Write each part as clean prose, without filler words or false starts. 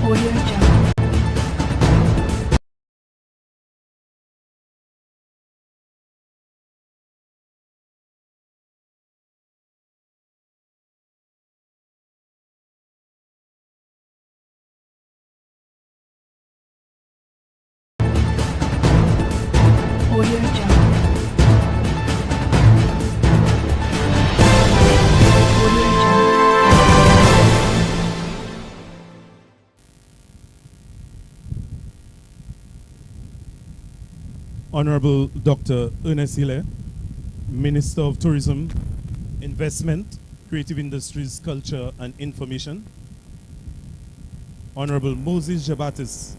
Audio Jungle. Audio Jungle. Audio Jungle. Honorable Dr. Ernest Hille, Minister of Tourism, Investment, Creative Industries, Culture and Information. Honorable Moses Jabatis,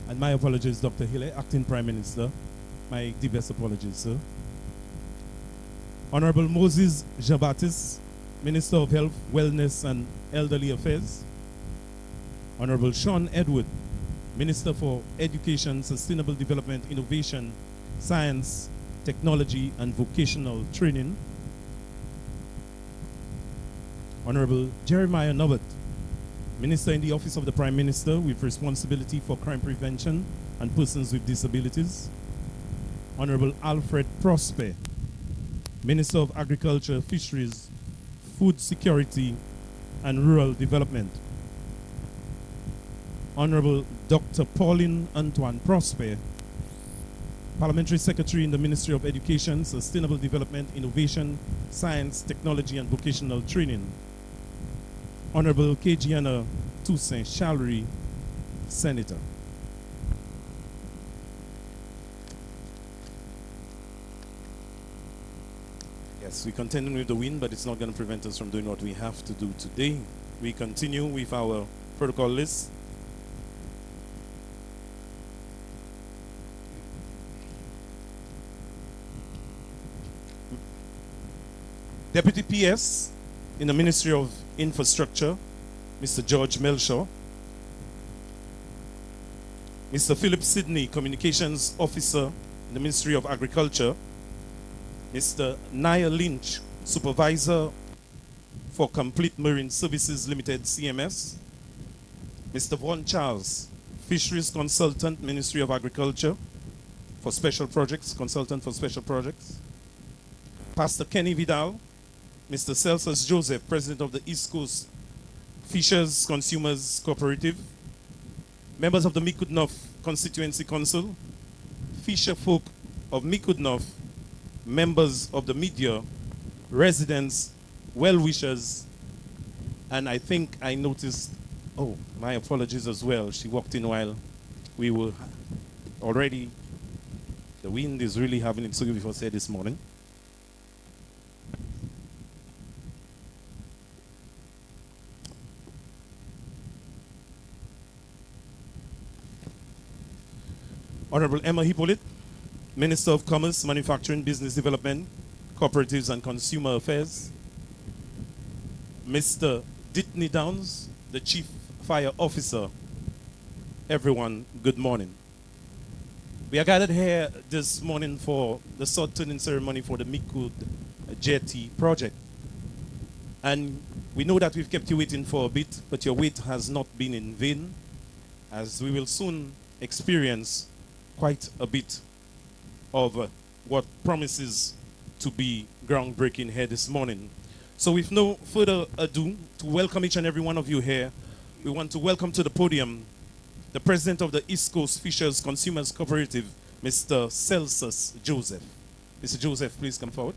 and my apologies, Dr. Hille, Acting Prime Minister. My deepest apologies, sir. Honorable Moses Jabatis, Minister of Health, Wellness and Elderly Affairs. Honorable Sean Edward, Minister for Education, Sustainable Development, Innovation, Science, Technology and Vocational Training. Honorable Jeremiah Nobbert, Minister in the Office of the Prime Minister with responsibility for crime prevention and persons with disabilities. Honorable Alfred Prosper, Minister of Agriculture, Fisheries, Food Security and Rural Development. Honorable Dr. Pauline Antoine Prosper, Parliamentary Secretary in the Ministry of Education, Sustainable Development, Innovation, Science, Technology and Vocational Training. Honorable Kejiana Toussaint Challery, Senator. Yes, we continue with the wind, but it's not going to prevent us from doing what we have to do today. We continue with our protocol list. Deputy PS in the Ministry of Infrastructure, Mr. George Melchor. Mr. Philip Sidney, Communications Officer in the Ministry of Agriculture. Mr. Nia Lynch, Supervisor for Complete Marine Services Limited, CMS. Mr. Vaughan Charles, Fisheries Consultant, Ministry of Agriculture for Special Projects, Consultant for Special Projects. Pastor Kenny Vidal, Mr. Celsus Joseph, President of the East Coast Fishers Consumers Cooperative. Members of the Micoud North Constituency Council, fisher folk of Micoud North, members of the media, residents, well-wishers, and I think I noticed, oh, my apologies as well. She walked in while we were already, the wind is really having its way before said this morning. Honorable Emma Hippolyte, Minister of Commerce, Manufacturing, Business Development, Cooperatives and Consumer Affairs. Mr. Ditney Downs, the Chief Fire Officer. Everyone, good morning. We are gathered here this morning for the Sod-turning ceremony for the Micoud Jetty project. And we know that we've kept you waiting for a bit, but your wait has not been in vain, as we will soon experience quite a bit of what promises to be groundbreaking here this morning. So with no further ado, to welcome each and every one of you here, we want to welcome to the podium the President of the East Coast Fishers Consumers Cooperative, Mr. Celsus Joseph. Mr. Joseph, please come forward.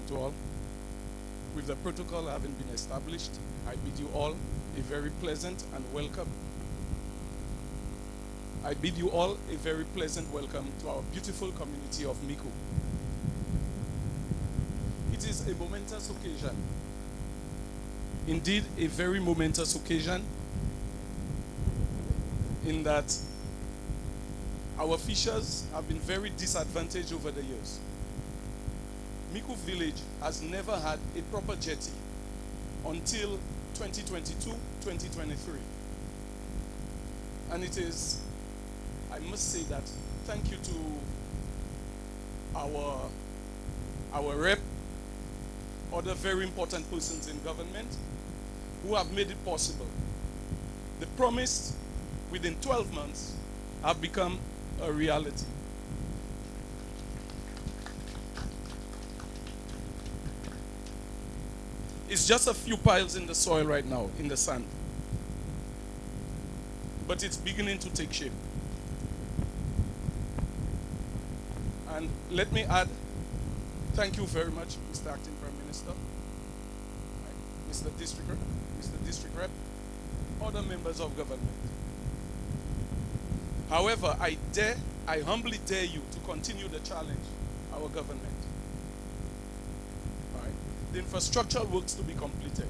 To all. With the protocol having been established, I bid you all a very pleasant and welcome. I bid you all a very pleasant welcome to our beautiful community of Micoud. It is a momentous occasion. Indeed, a very momentous occasion in that our fishers have been very disadvantaged over the years. Micoud village has never had a proper jetty until 2022-2023. And it is, I must say that, thank you to our rep, other very important persons in government who have made it possible. The promise within 12 months have become a reality. It's just a few piles in the soil right now, in the sand. But it's beginning to take shape. And let me add, thank you very much, Mr. Acting Prime Minister, Mr. District Rep, other members of government. However, I humbly dare you to continue the challenge, our government. The infrastructural works to be completed,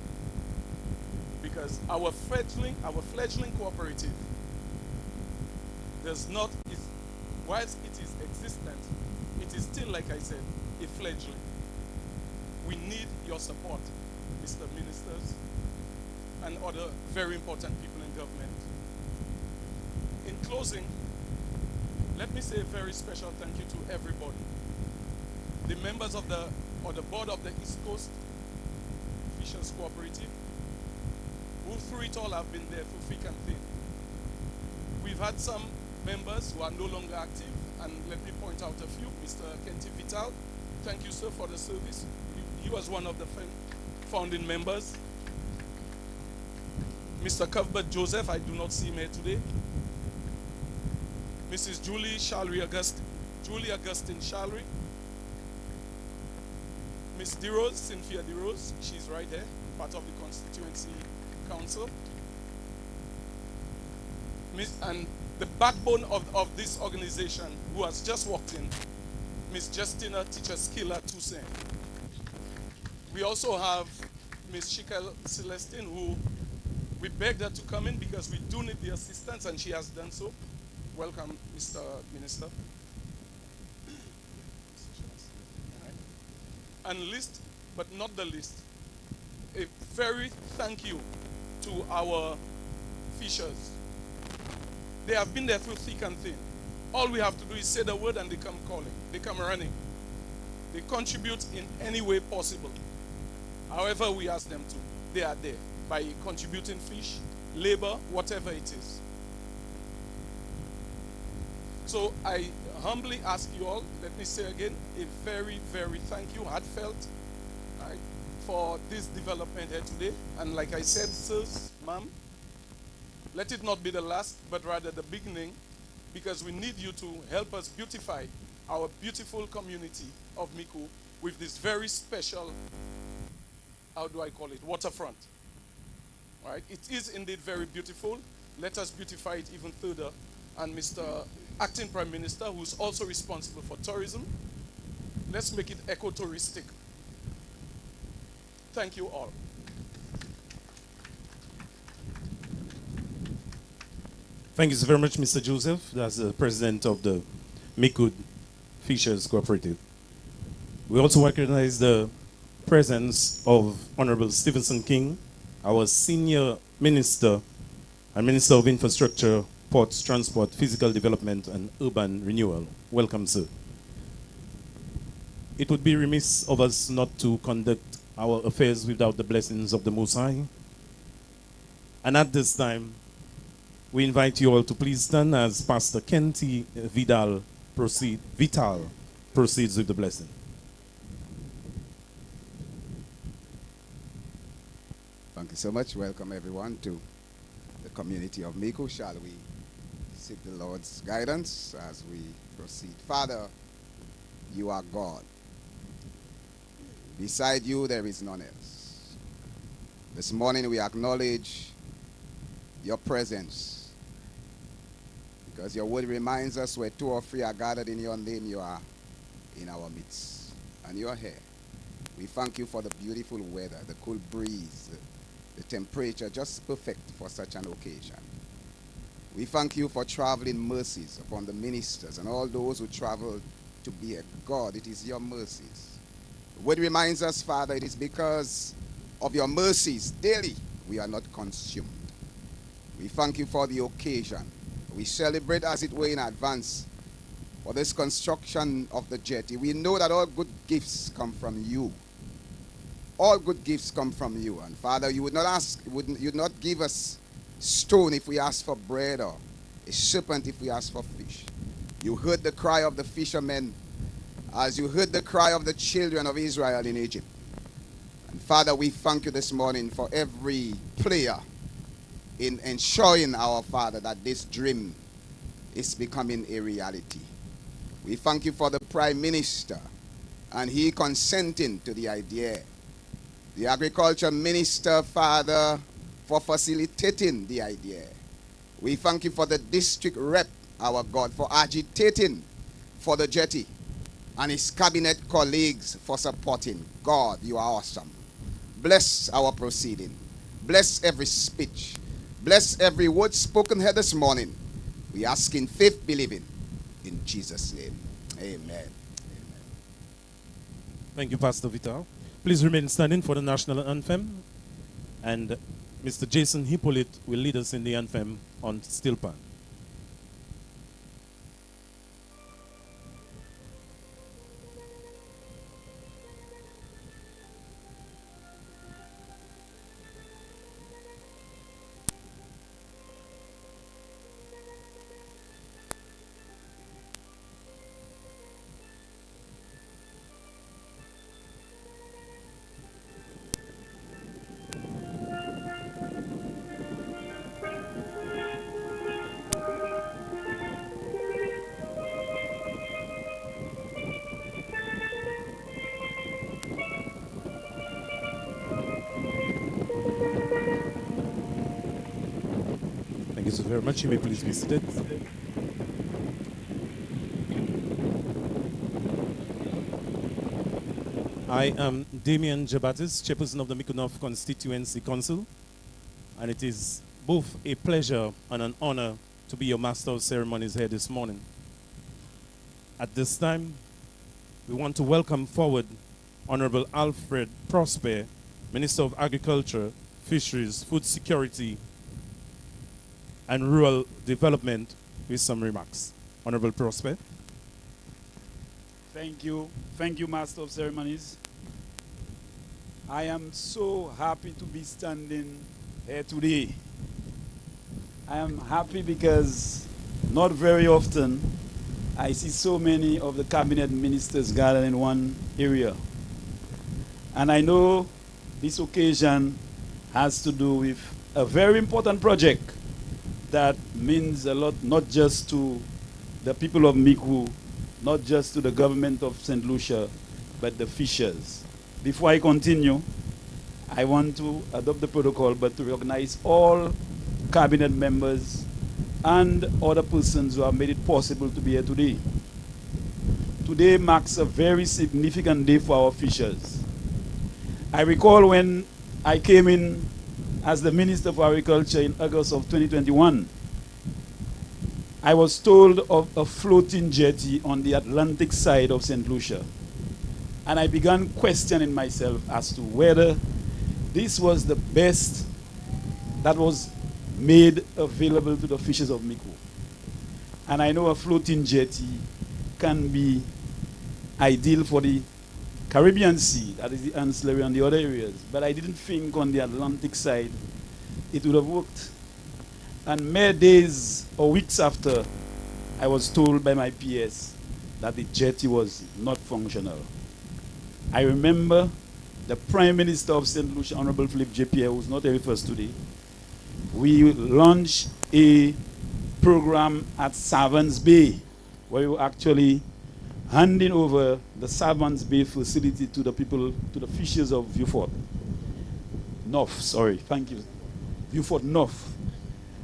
because our fledgling cooperative does not, whilst it is existent, it is still, like I said, a fledgling. We need your support, Mr. Ministers and other very important people in government. In closing, let me say a very special thank you to everybody. The members of the board of the East Coast Fishers Cooperative, who through it all have been there through thick and thin. We've had some members who are no longer active, and let me point out a few. Mr. Kenty Vital, thank you, sir, for the service. He was one of the founding members. Mr. Cuthbert Joseph, I do not see him here today. Mrs. Julie Augustine Shalry. Miss DeRose, Cynthia DeRose, she's right there, part of the Constituency Council. And the backbone of this organization, who has just walked in, Miss Justina Teacher-Skiller Toussaint. We also have Miss Shikel Celestine, who we begged her to come in because we do need the assistance, and she has done so. Welcome, Mr. Minister. And least, but not the least, a very thank you to our fishers. They have been there through thick and thin. All we have to do is say the word and they come calling. They come running. They contribute in any way possible. However we ask them to, they are there by contributing fish, labor, whatever it is. So I humbly ask you all, let me say again, a very, very thank you, heartfelt, right, for this development here today. And like I said, sirs, ma'am, let it not be the last, but rather the beginning, because we need you to help us beautify our beautiful community of Micoud with this very special, how do I call it, waterfront. Right? It is indeed very beautiful. Let us beautify it even further. And Mr. Acting Prime Minister, who's also responsible for tourism, let's make it ecotouristic. Thank you all. Thank you so very much, Mr. Joseph. That's the president of the Micoud Fishers Cooperative. We also recognize the presence of Honorable Stephenson King, our senior minister and Minister of Infrastructure, Ports, Transport, Physical Development, and Urban Renewal. Welcome, sir. It would be remiss of us not to conduct our affairs without the blessings of the Most High. And at this time, we invite you all to please stand as Pastor Kenty Vital proceeds with the blessing. Thank you so much. Welcome everyone to the community of Micoud. Shall we seek the Lord's guidance as we proceed? Father, you are God. Beside you, there is none else. This morning we acknowledge your presence, because your word reminds us where two or three are gathered in your name, you are in our midst, and you are here. We thank you for the beautiful weather, the cool breeze, the temperature just perfect for such an occasion. We thank you for traveling mercies upon the ministers and all those who travel to be a God. It is your mercies. The word reminds us, Father, it is because of your mercies daily we are not consumed. We thank you for the occasion We celebrate, as it were, in advance for this construction of the jetty. We know that all good gifts come from you. All good gifts come from you. And Father, you would not give us stone if we ask for bread, or a serpent if we ask for fish. You heard the cry of the fishermen as you heard the cry of the children of Israel in Egypt. And Father, we thank you this morning for every player in ensuring, our Father, that this dream is becoming a reality. We thank you for the Prime Minister and he consenting to the idea. The Agriculture Minister, Father, for facilitating the idea. We thank you for the district rep, our God, for agitating for the jetty, and his cabinet colleagues for supporting. God, you are awesome. Bless our proceeding. Bless every speech. Bless every word spoken here this morning. We ask in faith, believing. In Jesus' name, amen. Thank you, Pastor Vital. Please remain standing for the national anthem. And Mr. Jason Hippolyte will lead us in the anthem on steel pan. Thank you so very much. You may please be seated. I am Damien Jabatis, chairperson of the Micoud North Constituency Council, and it is both a pleasure and an honor to be your master of ceremonies here this morning. At this time, we want to welcome forward Honorable Alfred Prosper, Minister of Agriculture, Fisheries, Food Security, and Rural Development, with some remarks. Honorable Prosper. Thank you, Master of Ceremonies. I am so happy to be standing here today. I am happy because not very often I see so many of the cabinet ministers gathered in one area. And I know this occasion has to do with a very important project that means a lot, not just to the people of Micoud, not just to the government of St. Lucia, but the fishers. Before I continue, I want to adopt the protocol, but to recognize all cabinet members and other persons who have made it possible to be here today. Today marks a very significant day for our fishers. I recall when I came in as the Minister for Agriculture in August of 2021, I was told of a floating jetty on the Atlantic side of St. Lucia. And I began questioning myself as to whether this was the best that was made available to the fishers of Micoud. And I know a floating jetty can be ideal for the Caribbean Sea, that is the ancillary and the other areas. But I didn't think on the Atlantic side it would have worked. And mere days or weeks after, I was told by my PS that the jetty was not functional. I remember the Prime Minister of St. Lucia, Honorable Philip J. Pierre, who's not here with us today. We launched a program at Savans Bay, where we were actually handing over the Savans Bay facility to the people, to the fishers of Vieux-Fort North, Vieux-Fort North.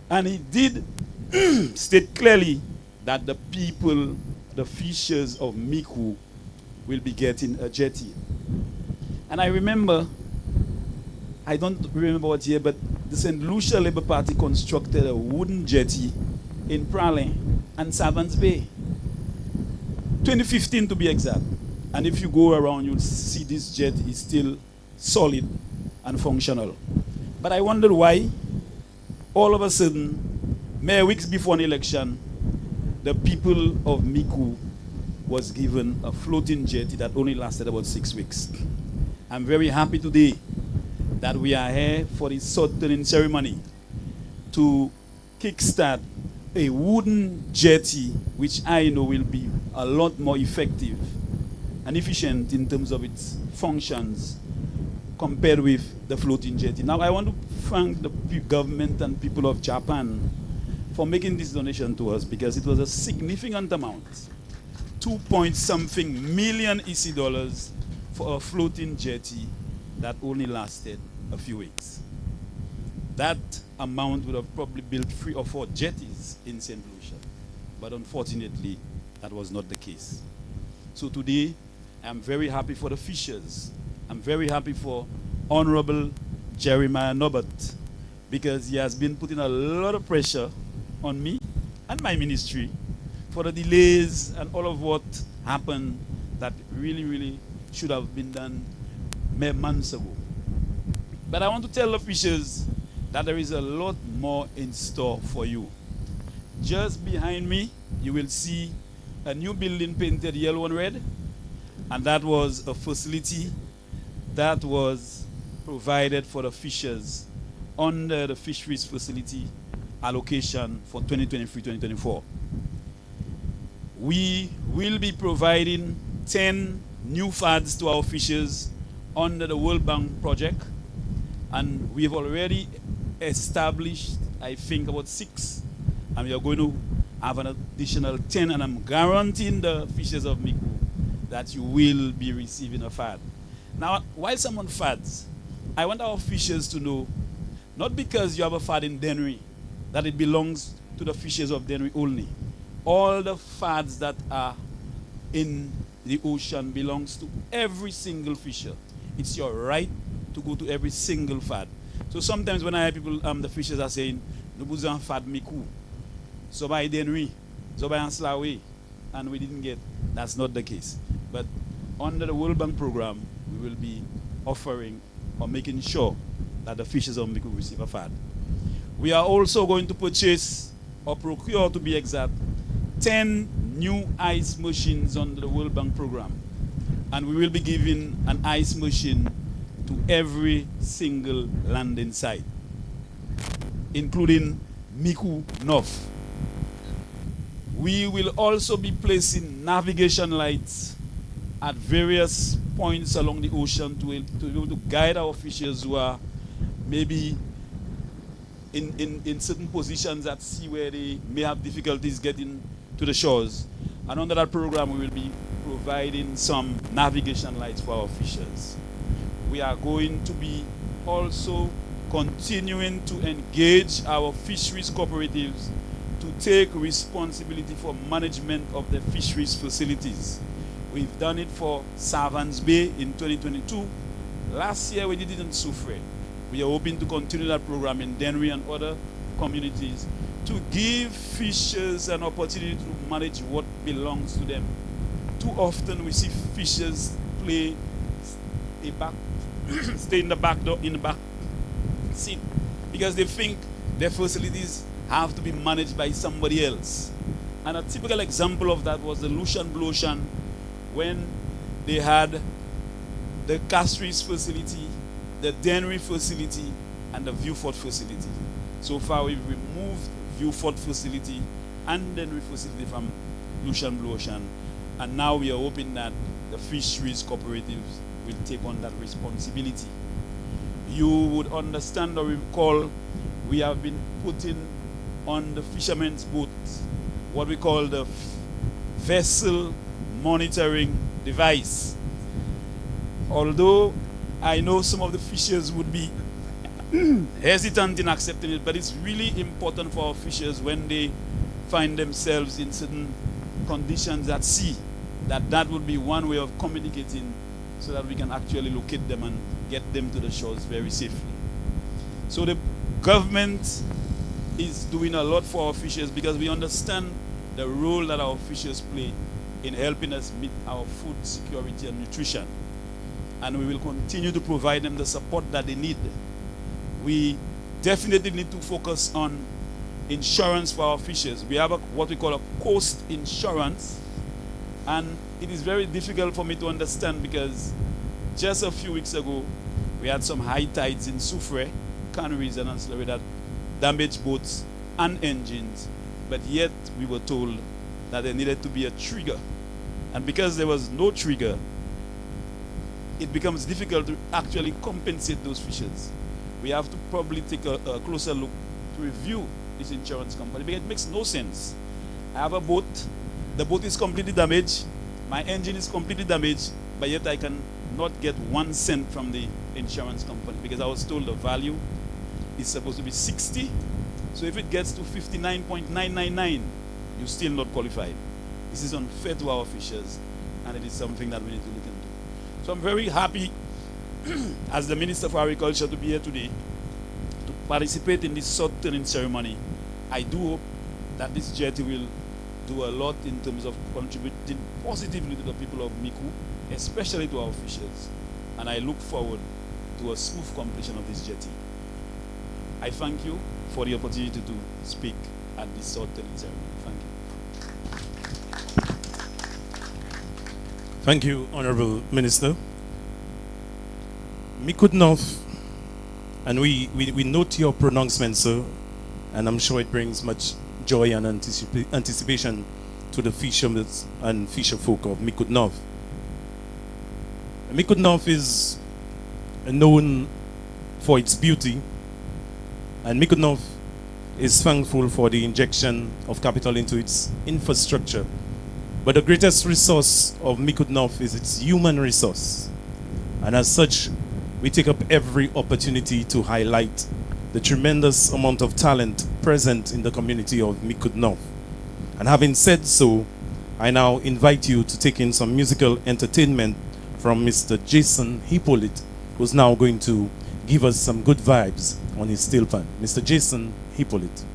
And he did state clearly that the people, the fishers of Micoud, will be getting a jetty. And I remember, I don't remember what year, but the St. Lucia Labour Party constructed a wooden jetty in Pralin and Savans Bay. 2015 to be exact. And if you go around, you'll see this jet is still solid and functional. But I wondered why all of a sudden mere weeks before an election, the people of Micoud was given a floating jetty that only lasted about 6 weeks. I'm very happy today that we are here for the Sod-turning ceremony to kickstart a wooden jetty, which I know will be a lot more effective and efficient in terms of its functions compared with the floating jetty. Now, I want to thank the government and people of Japan for making this donation to us, because it was a significant amount, 2-point-something million EC dollars for a floating jetty that only lasted a few weeks. That amount would have probably built 3 or 4 jetties in St. Lucia, but unfortunately, that was not the case. So today, I'm very happy for the fishers. I'm very happy for Honorable Jeremiah Norbert, because he has been putting a lot of pressure on me and my ministry for the delays and all of what happened that really should have been done mere months ago. But I want to tell the fishers that there is a lot more in store for you. Just behind me, you will see a new building painted yellow and red, and that was a facility that was provided for the fishers under the fisheries facility allocation for 2023-2024. We will be providing 10 new fads to our fishers under the World Bank project, and we have already established, I think, about 6, and we are going to have an additional 10, and I'm guaranteeing the fishers of Micoud that you will be receiving a fad. Now, while I'm on fads, I want our fishers to know, not because you have a fad in Dennery, that it belongs to the fishers of Dennery only. All the fads that are in the ocean belongs to every single fisher. It's your right to go to every single fad. So sometimes when I hear people, the fishers are saying, "Nous besoin fad Micoud, so by Dennery, so by Anslawe," and we didn't get. That's not the case. But under the World Bank program, we will be offering or making sure that the fishers of Micoud receive a fad. We are also going to purchase, or procure to be exact, 10 new ice machines under the World Bank program. And we will be giving an ice machine to every single landing site, including Micoud North. We will also be placing navigation lights at various points along the ocean to be able to guide our fishers who are maybe in certain positions at sea where they may have difficulties getting to the shores. And under that program, we will be providing some navigation lights for our fishers. We are going to be also continuing to engage our fisheries cooperatives to take responsibility for management of the fisheries facilities. We've done it for Savans Bay in 2022. Last year we did it in Soufrière. We are hoping to continue that program in Dennery and other communities to give fishers an opportunity to manage what belongs to them. Too often we see fishers stay in the back seat, because they think their facilities have to be managed by somebody else. And a typical example of that was the Lucian Blue Ocean, when they had the Castries facility, the Dennery facility, and the Viewfort facility. So far, we've removed Viewfort facility and Dennery facility from Lucian Blue Ocean, and now we are hoping that the fisheries cooperatives will take on that responsibility. You would understand or recall we have been putting on the fishermen's boat what we call the vessel monitoring device. Although I know some of the fishers would be hesitant in accepting it, but it's really important for our fishers when they find themselves in certain conditions at sea, that would be one way of communicating so that we can actually locate them and get them to the shores very safely. So the government is doing a lot for our fishers, because we understand the role that our fishers play in helping us meet our food security and nutrition. And we will continue to provide them the support that they need. We definitely need to focus on insurance for our fishes. We have what we call a coast insurance, and it is very difficult for me to understand because just a few weeks ago we had some high tides in Soufre, canneries and ancillary that damaged boats and engines, but yet we were told that there needed to be a trigger, and because there was no trigger, it becomes difficult to actually compensate those fishes. We have to probably take a closer look to review this insurance company because it makes no sense. I have a boat, the boat is completely damaged, my engine is completely damaged, but yet I can not get 1 cent from the insurance company because I was told the value is supposed to be 60. So if it gets to 59.999, you're still not qualified. This is unfair to our fishers, and it is something that we need to look into. So I'm very happy as the Minister for Agriculture to be here today to participate in this Sod-turning ceremony. I do hope that this jetty will do a lot in terms of contributing positively to the people of Micoud, especially to our fishers. And I look forward to a smooth completion of this jetty. I thank you for the opportunity to speak at this Sod-turning ceremony. Thank you. Thank you, Honorable Minister. Micoud North, and we note your pronouncement, sir, and I'm sure it brings much joy and anticipation to the fishermen and fisher folk of Micoud North. Micoud North is known for its beauty, and Micoud North is thankful for the injection of capital into its infrastructure. But the greatest resource of Micoud North is its human resource. And as such, we take up every opportunity to highlight the tremendous amount of talent present in the community of Micoud North. And having said so, I now invite you to take in some musical entertainment from Mr. Jason Hippolyte, who's now going to give us some good vibes on his steel pan. Mr. Jason Hippolyte.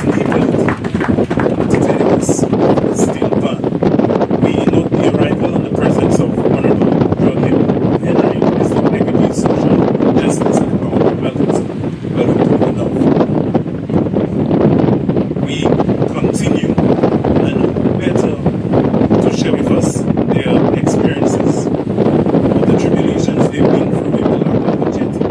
wasn't able to take us still van. We note the arrival and the presence of Honorable Jordan Henry, Minister of Equity, Social Justice and Empowerment. Welcome, sir. Welcome to Micoud. We continue and better to share with us their experiences of the tribulations they've been through in the land of the Jetty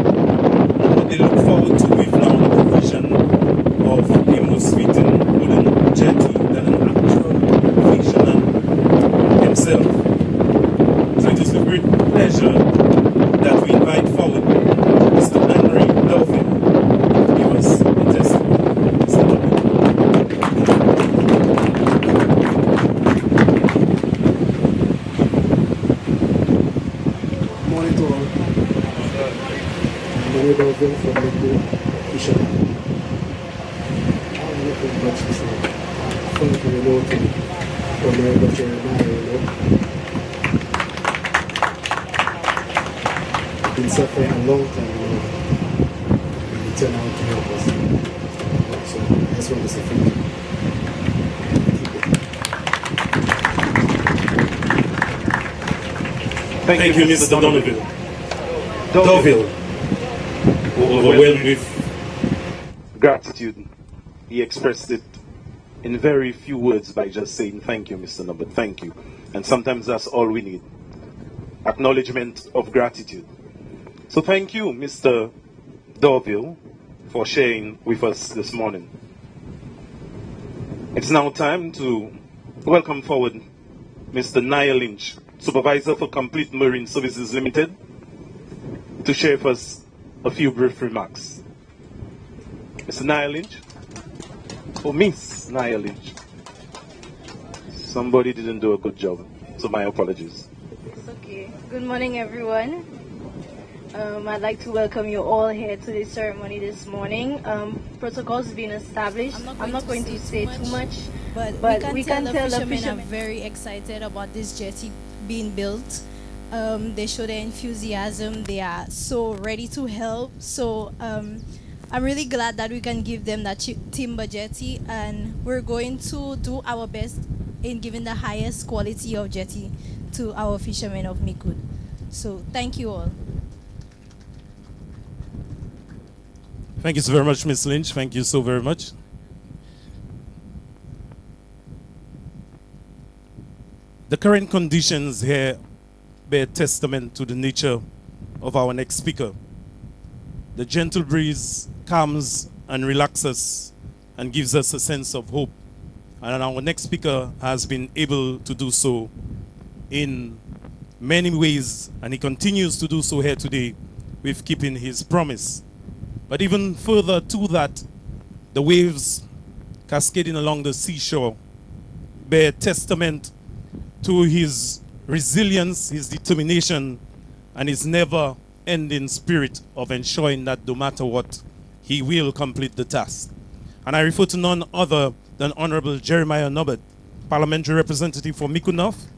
and what they look forward to with now the provision of a most fitting wooden jetty than an actual fisherman himself. So it is with great pleasure that we invite forward Mr. Henry Dolphin to give us the testimony. Mr. Dolphin. Morning to all. Many Dolphin from Micoud, fisherman. I have nothing much to say. Thank you, to Honorable Jeremiah, Been suffering a long time, and he turned out to help us. So I just want to say thank you. Thank you, Mr. Donovan. Doville, overwhelmed with gratitude. He expressed it in very few words by just saying, thank you, Mr. Nubbard, thank you. And sometimes that's all we need. Acknowledgement of gratitude. So thank you, Mr. Doville, for sharing with us this morning. It's now time to welcome forward Mr. Niall Lynch, Supervisor for Complete Marine Services Limited, to share with us a few brief remarks. Mr. Niall Lynch? Oh, Miss Niall Lynch. Somebody didn't do a good job, so my apologies. It's okay. Good morning, everyone. I'd like to welcome you all here to this ceremony this morning. Protocols being established. I'm not going to say too much, but we can tell the fishermen are very excited about this jetty being built. They show their enthusiasm. They are so ready to help. So I'm really glad that we can give them that timber jetty, and we're going to do our best in giving the highest quality of jetty to our fishermen of Micoud. So thank you all. Thank you so very much, Ms. Lynch. Thank you so very much. The current conditions here bear testament to the nature of our next speaker. The gentle breeze calms and relaxes and gives us a sense of hope. And our next speaker has been able to do so in many ways, and he continues to do so here today with keeping his promise. But even further to that, the waves cascading along the seashore bear testament to his resilience, his determination, and his never-ending spirit of ensuring that no matter what, he will complete the task. And I refer to none other than Honorable Jeremiah Nubbard, Parliamentary Representative for Micoud North,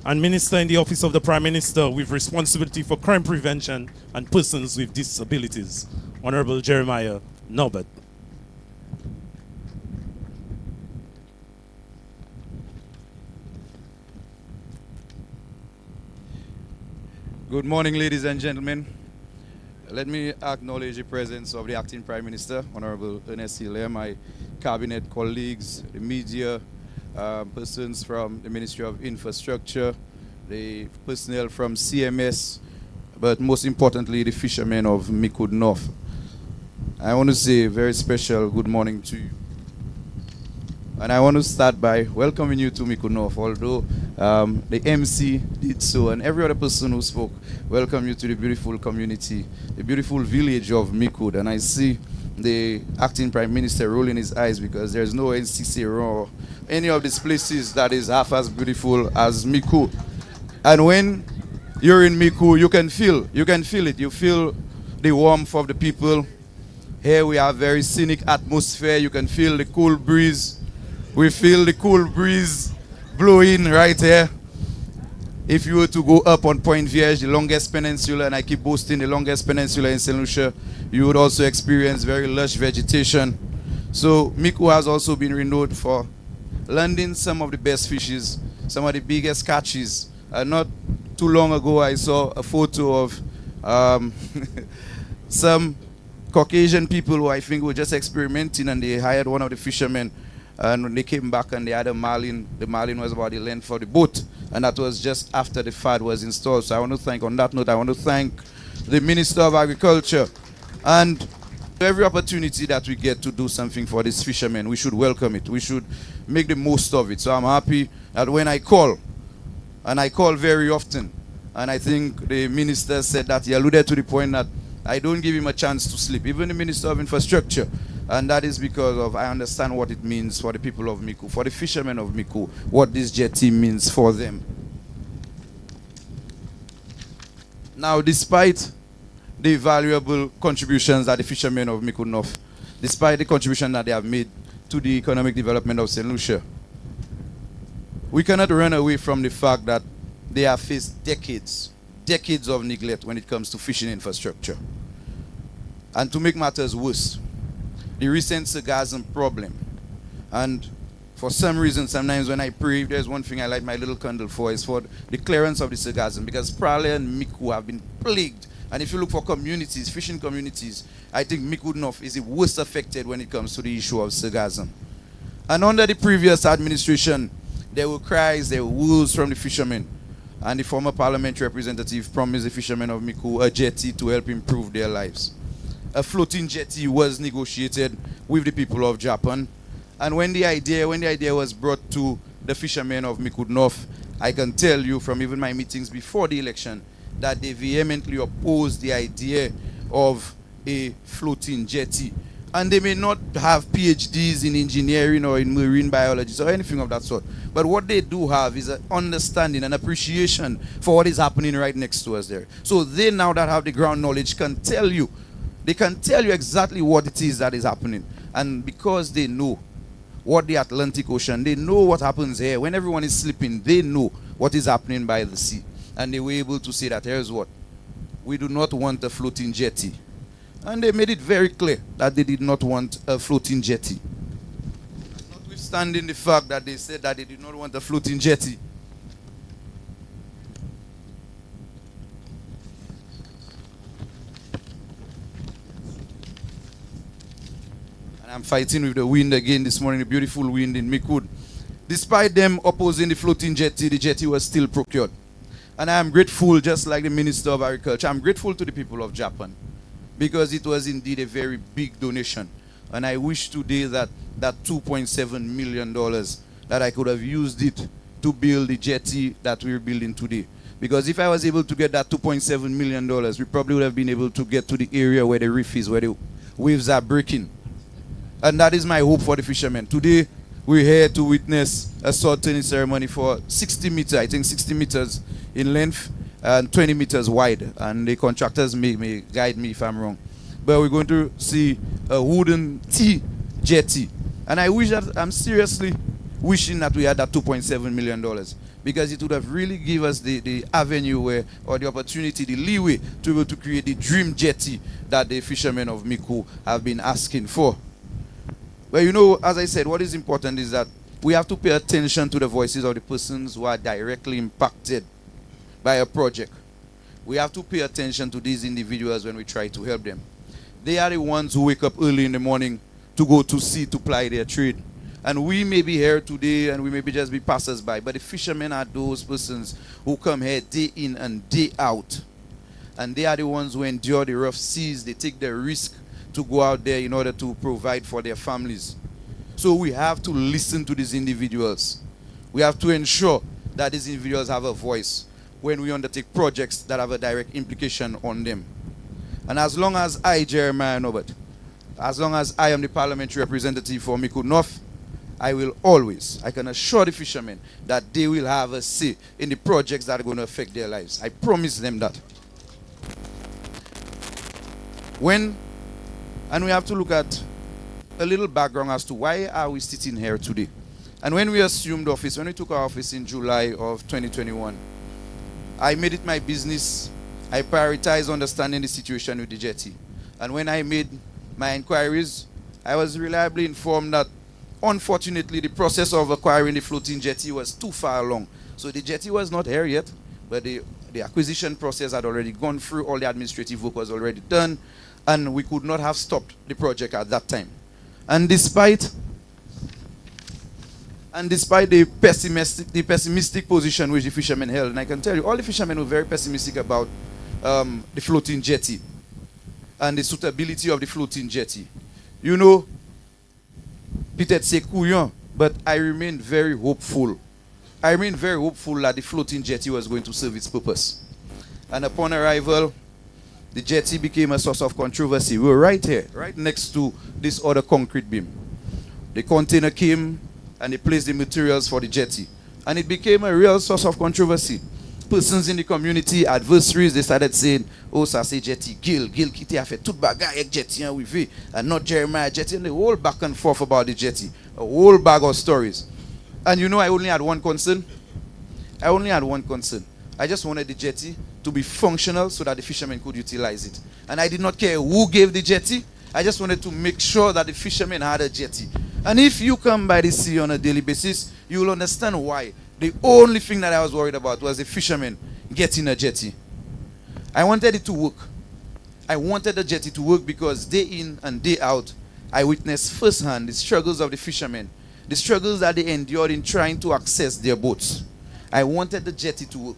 and Minister in the Office of the Prime Minister with responsibility for crime prevention and persons with disabilities. Honorable Jeremiah Nubbard. Good morning, ladies and gentlemen. Let me acknowledge the presence of the Acting Prime Minister, Honorable Ernest Hilaire, my cabinet colleagues, the media, persons from the Ministry of Infrastructure, the personnel from CMS, but most importantly, the fishermen of Micoud North. I want to say a very special good morning to you. And I want to start by welcoming you to Micoud North, although the MC did so, and every other person who spoke, welcome you to the beautiful community, the beautiful village of Micoud. And I see the Acting Prime Minister rolling his eyes because there's no NCC or any of these places that is half as beautiful as Micoud. And when you're in Micoud, you can feel it. You feel the warmth of the people. Here we have very scenic atmosphere. You can feel the cool breeze. We feel the cool breeze blowing right here. If you were to go up on Point Vierge, the longest peninsula, and I keep boasting the longest peninsula in St. Lucia, you would also experience very lush vegetation. So Micoud has also been renowned for landing some of the best fishes, some of the biggest catches. Not too long ago, I saw a photo of some Caucasian people who I think were just experimenting, and they hired one of the fishermen, and when they came back and they had a marlin, the marlin was about the length of the boat, and that was just after the FAD was installed. So I want to thank, on that note, I want to thank the Minister of Agriculture, and every opportunity that we get to do something for these fishermen, we should welcome it. We should make the most of it. So I'm happy that when I call, and I call very often, and I think the minister said that he alluded to the point that I don't give him a chance to sleep, even the Minister of Infrastructure. And that is because of I understand what it means for the people of Micoud, for the fishermen of Micoud, what this jetty means for them. Now, despite the valuable contributions that the fishermen of Micoud North, despite the contribution that they have made to the economic development of St. Lucia, we cannot run away from the fact that they have faced decades of neglect when it comes to fishing infrastructure. And to make matters worse, the recent sargassum problem. And for some reason, sometimes when I pray, there's one thing I light my little candle for, is for the clearance of the sargassum, because Parliamentary and Micoud have been plagued. And if you look for communities, fishing communities, I think Micoud North is the worst affected when it comes to the issue of sargassum. And under the previous administration, there were cries, there were woes from the fishermen. And the former parliamentary representative promised the fishermen of Micoud a jetty to help improve their lives. A floating jetty was negotiated with the people of Japan. And when the idea was brought to the fishermen of Micoud North, I can tell you from even my meetings before the election that they vehemently opposed the idea of a floating jetty. And they may not have PhDs in engineering or in marine biology or anything of that sort. But what they do have is an understanding and appreciation for what is happening right next to us there. So they, now that have the ground knowledge, can tell you, they can tell you exactly what it is that is happening. And because they know what the Atlantic Ocean, they know what happens here. When everyone is sleeping, they know what is happening by the sea. And they were able to say that here's what, we do not want a floating jetty. And they made it very clear that they did not want a floating jetty. Notwithstanding the fact that they said that they did not want a floating jetty, and I'm fighting with the wind again this morning, the beautiful wind in Micoud. Despite them opposing the floating jetty, the jetty was still procured. And I am grateful, just like the Minister of Agriculture, I'm grateful to the people of Japan, because it was indeed a very big donation. And I wish today that that $2.7 million, that I could have used it to build the jetty that we're building today. Because if I was able to get that $2.7 million, we probably would have been able to get to the area where the reef is, where the waves are breaking. And that is my hope for the fishermen. Today, we're here to witness a Sod-turning ceremony for 60 meters, I think 60 meters in length and 20 meters wide. And the contractors may guide me if I'm wrong. But we're going to see a wooden T-jetty. And I wish that, I'm seriously wishing that we had that $2.7 million. Because it would have really given us the avenue where, or the opportunity, the leeway to be able to create the dream jetty that the fishermen of Micoud have been asking for. But you know, as I said, what is important is that we have to pay attention to the voices of the persons who are directly impacted by a project. We have to pay attention to these individuals when we try to help them. They are the ones who wake up early in the morning to go to sea to ply their trade. And we may be here today and we may be just be passers-by, but the fishermen are those persons who come here day in and day out. And they are the ones who endure the rough seas. They take the risk to go out there in order to provide for their families. So we have to listen to these individuals. We have to ensure that these individuals have a voice when we undertake projects that have a direct implication on them. And as long as I, Jeremiah Norbert, as long as I am the parliamentary representative for Micoud North, I will always, I can assure the fishermen that they will have a say in the projects that are going to affect their lives. I promise them that. And we have to look at a little background as to why are we sitting here today. And when we assumed office, when we took our office in July of 2021, I made it my business. I prioritized understanding the situation with the jetty. And when I made my inquiries, I was reliably informed that, unfortunately, the process of acquiring the floating jetty was too far along. So the jetty was not here yet, but the acquisition process had already gone through, all the administrative work was already done, and we could not have stopped the project at that time. And despite the pessimistic position which the fishermen held, and I can tell you, all the fishermen were very pessimistic about the floating jetty and the suitability of the floating jetty. You know, peut-être c'est couillon, but I remain very hopeful. I remain very hopeful that the floating jetty was going to serve its purpose. And upon arrival, the jetty became a source of controversy. We were right here, right next to this other concrete beam. The container came and they placed the materials for the jetty. And it became a real source of controversy. Persons in the community, adversaries, they started saying, oh, ça c'est Jetty, Gil qui a fait tout bagay avec Jetty and we and not Jeremiah Jetty, and the whole back and forth about the Jetty. A whole bag of stories. And you know, I only had one concern. I just wanted the jetty to be functional so that the fishermen could utilize it. And I did not care who gave the jetty. I just wanted to make sure that the fishermen had a jetty. And if you come by the sea on a daily basis, you will understand why. The only thing that I was worried about was the fishermen getting a jetty. I wanted it to work. I wanted the jetty to work because day in and day out, I witnessed firsthand the struggles of the fishermen, the struggles that they endured in trying to access their boats. I wanted the jetty to work.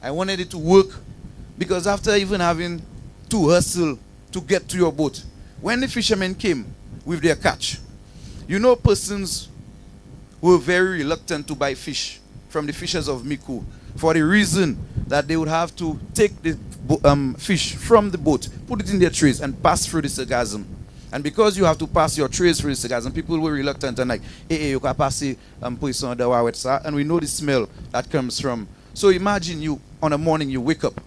I wanted it to work because after even having to hustle to get to your boat, when the fishermen came with their catch, you know, persons were very reluctant to buy fish from the fishers of Micoud for the reason that they would have to take the fish from the boat, put it in their trays, and pass through the sargassum. And because you have to pass your trays through the sargassum, people were reluctant and like, hey, you can pass it poisson the wet, and we know the smell that comes from. So imagine you on a morning you wake up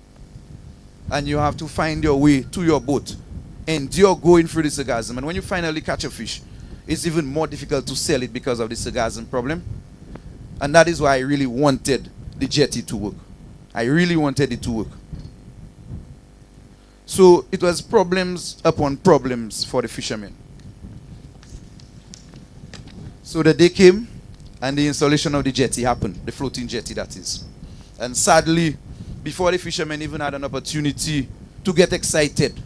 and you have to find your way to your boat and you're going through the sargassum, and when you finally catch a fish, it's even more difficult to sell it because of the sargassum problem. And that is why I really wanted the jetty to work. I really wanted it to work. So it was problems upon problems for the fishermen. So the day came and the installation of the jetty happened, the floating jetty that is. And sadly, before the fishermen even had an opportunity to get excited,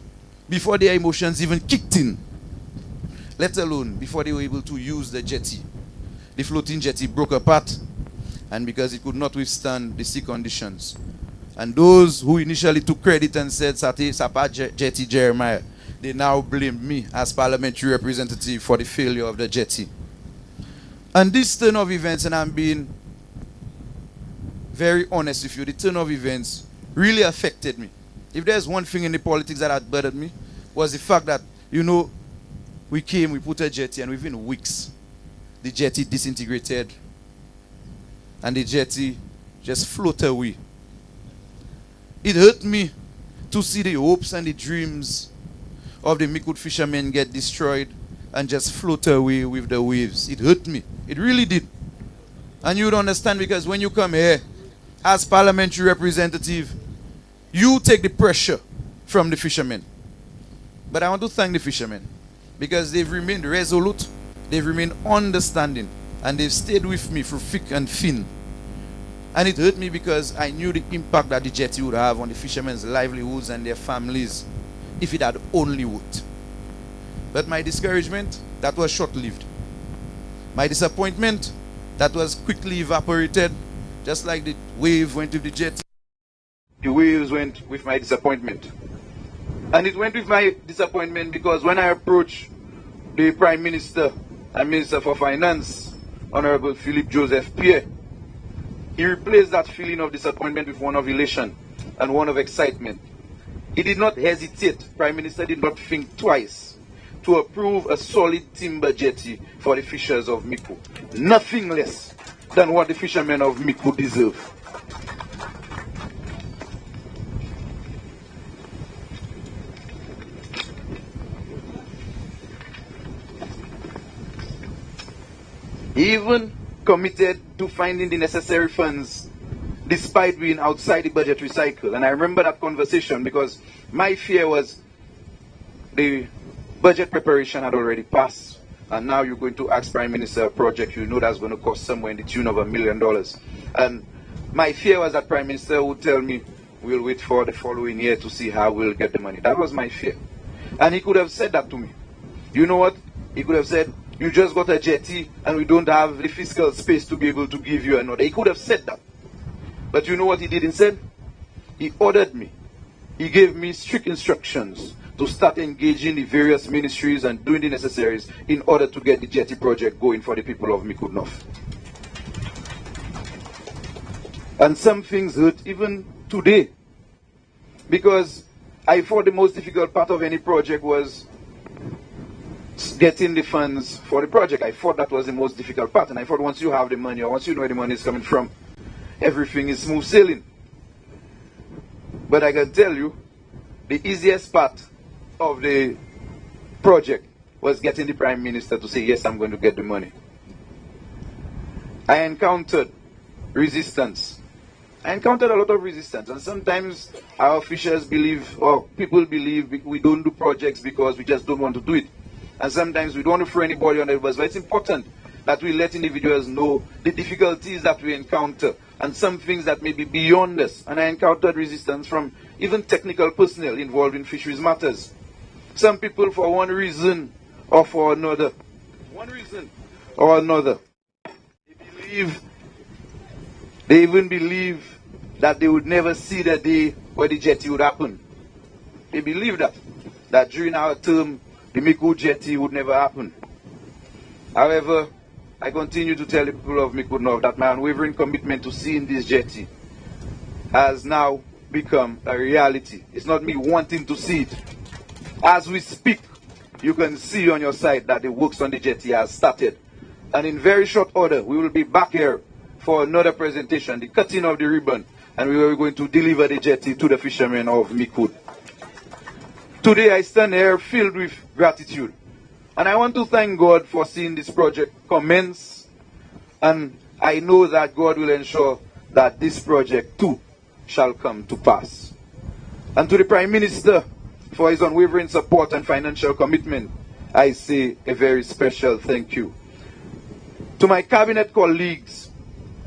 before their emotions even kicked in, let alone before they were able to use the jetty, the floating jetty broke apart, and because it could not withstand the sea conditions. And those who initially took credit and said, Sapa Jetty Jeremiah, they now blame me as parliamentary representative for the failure of the jetty. And this turn of events, and I'm being very honest with you, the turn of events really affected me. If there's one thing in the politics that had bothered me, was the fact that, you know, we came, we put a jetty, and within weeks, the jetty disintegrated, and the jetty just floated away. It hurt me to see the hopes and the dreams of the Micoud fishermen get destroyed and just float away with the waves. It hurt me. It really did. And you would understand because when you come here as parliamentary representative, you take the pressure from the fishermen. But I want to thank the fishermen because they've remained resolute, they've remained understanding, and they've stayed with me through thick and thin. And it hurt me because I knew the impact that the jetty would have on the fishermen's livelihoods and their families if it had only worked. But my discouragement, that was short-lived. My disappointment, that was quickly evaporated, just like the wave went with the jetty. The waves went with my disappointment. And it went with my disappointment because when I approached the Prime Minister and Minister for Finance, Honorable Philip Joseph Pierre, he replaced that feeling of disappointment with one of elation and one of excitement. He did not hesitate. Prime Minister did not think twice to approve a solid timber jetty for the fishers of Micoud. Nothing less than what the fishermen of Micoud deserve. He even committed to finding the necessary funds despite being outside the budgetary cycle. And I remember that conversation because my fear was the budget preparation had already passed. And now you're going to ask Prime Minister a project you know that's going to cost somewhere in the tune of $1 million. And my fear was that Prime Minister would tell me, we'll wait for the following year to see how we'll get the money. That was my fear. And he could have said that to me. You know what? He could have said, you just got a jetty and we don't have the fiscal space to be able to give you another. He could have said that. But you know what he did instead? He ordered me. He gave me strict instructions to start engaging the various ministries and doing the necessaries in order to get the jetty project going for the people of Micoud North. And some things hurt even today, because I thought the most difficult part of any project was getting the funds for the project. I thought that was the most difficult part, and I thought once you have the money, or once you know where the money is coming from, everything is smooth sailing. But I can tell you, the easiest part of the project was getting the Prime Minister to say, yes, I'm going to get the money. I encountered resistance. I encountered a lot of resistance, and sometimes our officials believe, or people believe, we don't do projects because we just don't want to do it. And sometimes we don't want to throw anybody on the bus, but it's important that we let individuals know the difficulties that we encounter and some things that may be beyond us. And I encountered resistance from even technical personnel involved in fisheries matters. Some people, for one reason or for another, they even believe that they would never see the day where the jetty would happen. They believe that during our term, the Micoud jetty would never happen. However, I continue to tell the people of Micoud North that my unwavering commitment to seeing this jetty has now become a reality. It's not me wanting to see it. As we speak, you can see on your side that the works on the jetty has started. And in very short order, we will be back here for another presentation, the cutting of the ribbon, and we are going to deliver the jetty to the fishermen of Micoud. Today I stand here filled with gratitude. And I want to thank God for seeing this project commence. And I know that God will ensure that this project too shall come to pass. And to the Prime Minister, for his unwavering support and financial commitment, I say a very special thank you. To my cabinet colleagues,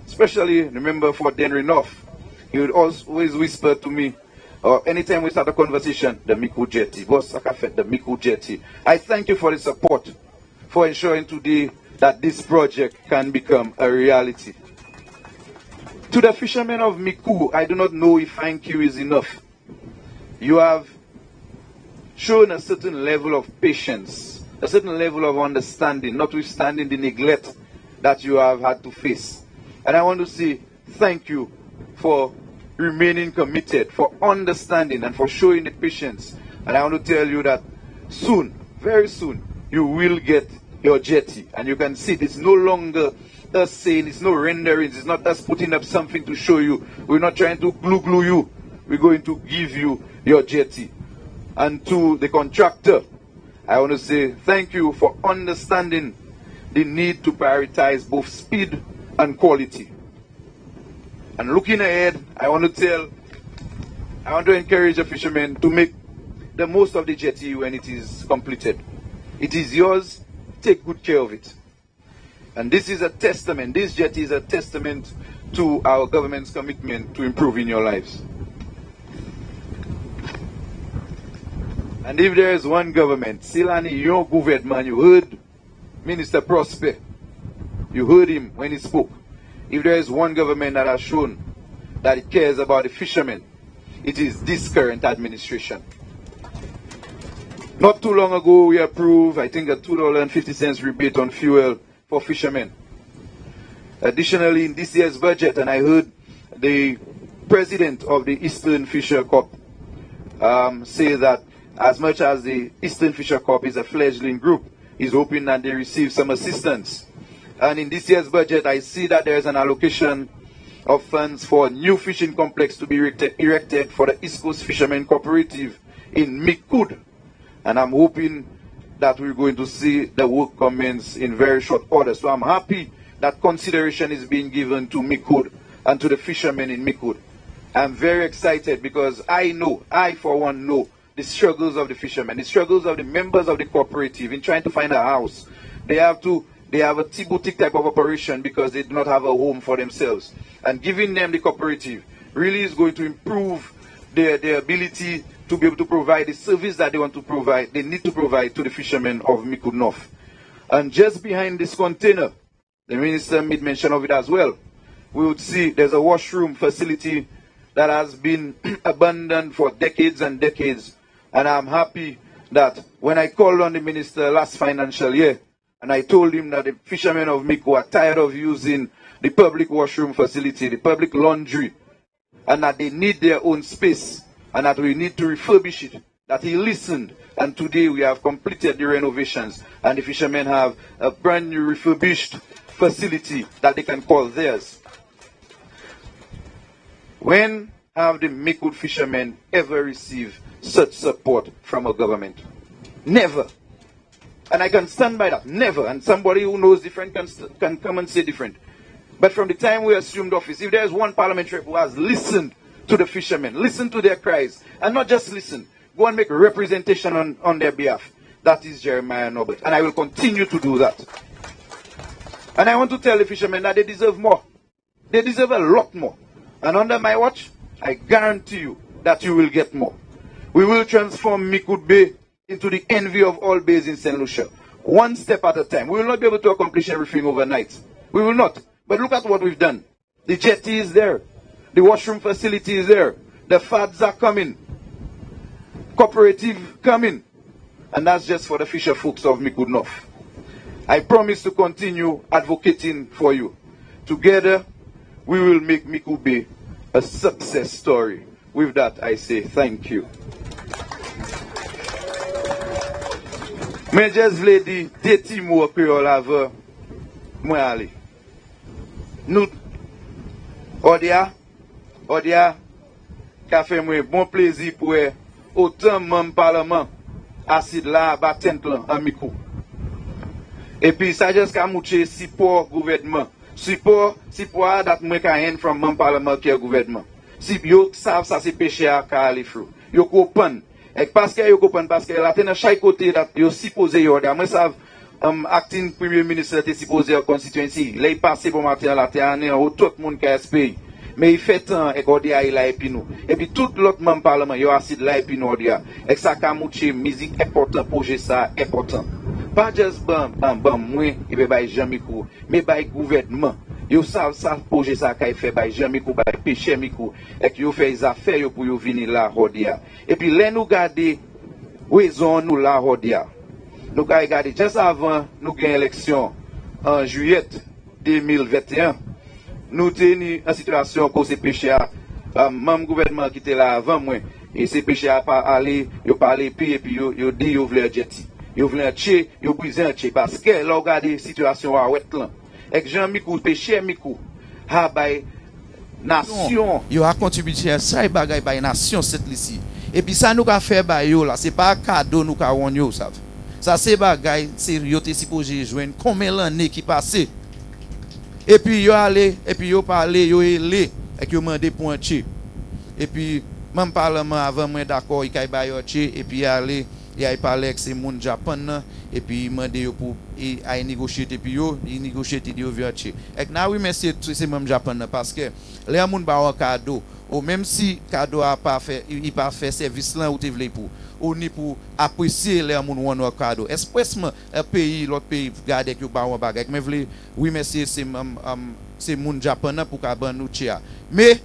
especially the member for Denry North, he would always whisper to me, or anytime we start a conversation, the Micoud Jetty, Boss Akafet, the Micoud Jetty. I thank you for the support, for ensuring today that this project can become a reality. To the fishermen of Micoud, I do not know if thank you is enough. You have shown a certain level of patience, a certain level of understanding, notwithstanding the neglect that you have had to face. And I want to say thank you for remaining committed, for understanding, and for showing the patience. And I want to tell you that soon, very soon, you will get your jetty. And you can see it's no longer us saying, it's no renderings, it's not us putting up something to show you. We're not trying to glue you. We're going to give you your jetty. And to the contractor, I want to say thank you for understanding the need to prioritize both speed and quality. And looking ahead, I want to encourage the fishermen to make the most of the jetty when it is completed. It is yours, take good care of it. And this is a testament, this jetty is a testament to our government's commitment to improving your lives. And if there is one government, Silani, your government, you heard Minister Prosper, you heard him when he spoke. If there is one government that has shown that it cares about the fishermen, it is this current administration. Not too long ago, we approved, I think, a $2.50 rebate on fuel for fishermen. Additionally, in this year's budget, and I heard the president of the Eastern Fisher Corp say that as much as the Eastern Fisher Corp is a fledgling group, he's hoping that they receive some assistance. And in this year's budget, I see that there is an allocation of funds for a new fishing complex to be erected for the East Coast Fishermen Cooperative in Micoud. And I'm hoping that we're going to see the work commence in very short order. So I'm happy that consideration is being given to Micoud and to the fishermen in Micoud. I'm very excited because I for one know the struggles of the fishermen, the struggles of the members of the cooperative in trying to find a house. They have a boutique type of operation because they do not have a home for themselves. And giving them the cooperative really is going to improve their ability to be able to provide the service that they want to provide, they need to provide to the fishermen of Micoud North. And just behind this container, the minister made mention of it as well, we would see there's a washroom facility that has been abandoned for decades and decades. And I'm happy that when I called on the minister last financial year, and I told him that the fishermen of Micoud are tired of using the public washroom facility, the public laundry, and that they need their own space, and that we need to refurbish it, that he listened. And today we have completed the renovations, and the fishermen have a brand new refurbished facility that they can call theirs. When have the Micoud fishermen ever received such support from a government? Never. And I can stand by that. Never. And somebody who knows different can come and say different. But from the time we assumed office, if there is one parliamentary who has listened to the fishermen, listened to their cries, and not just listen, go and make representation on their behalf, that is Jeremiah Norbert. And I will continue to do that. And I want to tell the fishermen that they deserve more. They deserve a lot more. And under my watch, I guarantee you that you will get more. We will transform Micoud Bay into the envy of all bays in St. Lucia. One step at a time. We will not be able to accomplish everything overnight. We will not. But look at what we've done. The jetty is there. The washroom facility is there. The fads are coming. Cooperative coming. And that's just for the fisher folks of Micoud North. I promise to continue advocating for you. Together, we will make Micoud Bay a success story. With that, I say thank you. Mais just vle di deux petits mots créole avant moi aller. Nous Odia qu'a fait moi bon plaisir pour autant membre parlement assis là battent là en Micoud. Et puis ça juste qu'a mouché support gouvernement. Support that moi ka hand from membre parlement qui est gouvernement. Si yo savent ça c'est péché à ka aller fou. Yo comprendre. Et parce que yo comprendre parce que là dans chaque côté that yo supposé yo moi savent acting premier ministre était supposé en constituency. Là il passé pour matin là terre au tout le monde qui espère. Mais il fait temps et Godia il là et puis nous. Et puis tout l'autre membre parlement yo assis là et puis nous Godia. Et ça ka mouché musique important projet ça important. Pas juste moi et ben bay Jean-Micoud, mais bay gouvernement. Yo savent ça projet ça qu'a fait bay Jean-Micoud bay pêcher Micoud et que yo fait des affaires yo pour yo venir là Godia. Et puis là nous garder raison nous là Godia. Nous regarder juste avant nous gagne élection en juillet 2021. Nous teni en situation cause péché même gouvernement qui était là avant moi et ces péché a pas aller yo parler puis et puis yo dit yo voulait Jetty yo voulait tché yo briser tché parce que là regarder situation à ouet là et que Jean-Micoud péché Micoud ha bay nation yo a contribué à ça bagay bay nation cette ici et puis ça nous ka faire bay yo là c'est pas cadeau nous ka won yo ça c'est bagay c'est yo te supposé joindre combien l'année qui passé. Et puis yo allé et puis yo parlé yo élé et yo mandé pour un tché. Et puis même parlement avant moi d'accord il kay ba yo tché et puis aller il a parlé avec ces monde Japon et puis il mandé yo pour a négocier et puis yo il négocier et yo vient tché. Et now oui merci ces même Japon parce que les monde ba un cadeau ou même si cadeau a pas fait il pas fait service là ou te vle pour ou ni pour apprécier les moun wan un cadeau expressement un pays l'autre pays garder que ba un bagage mais vle oui merci c'est moun japonais pour ka ban nous tia mais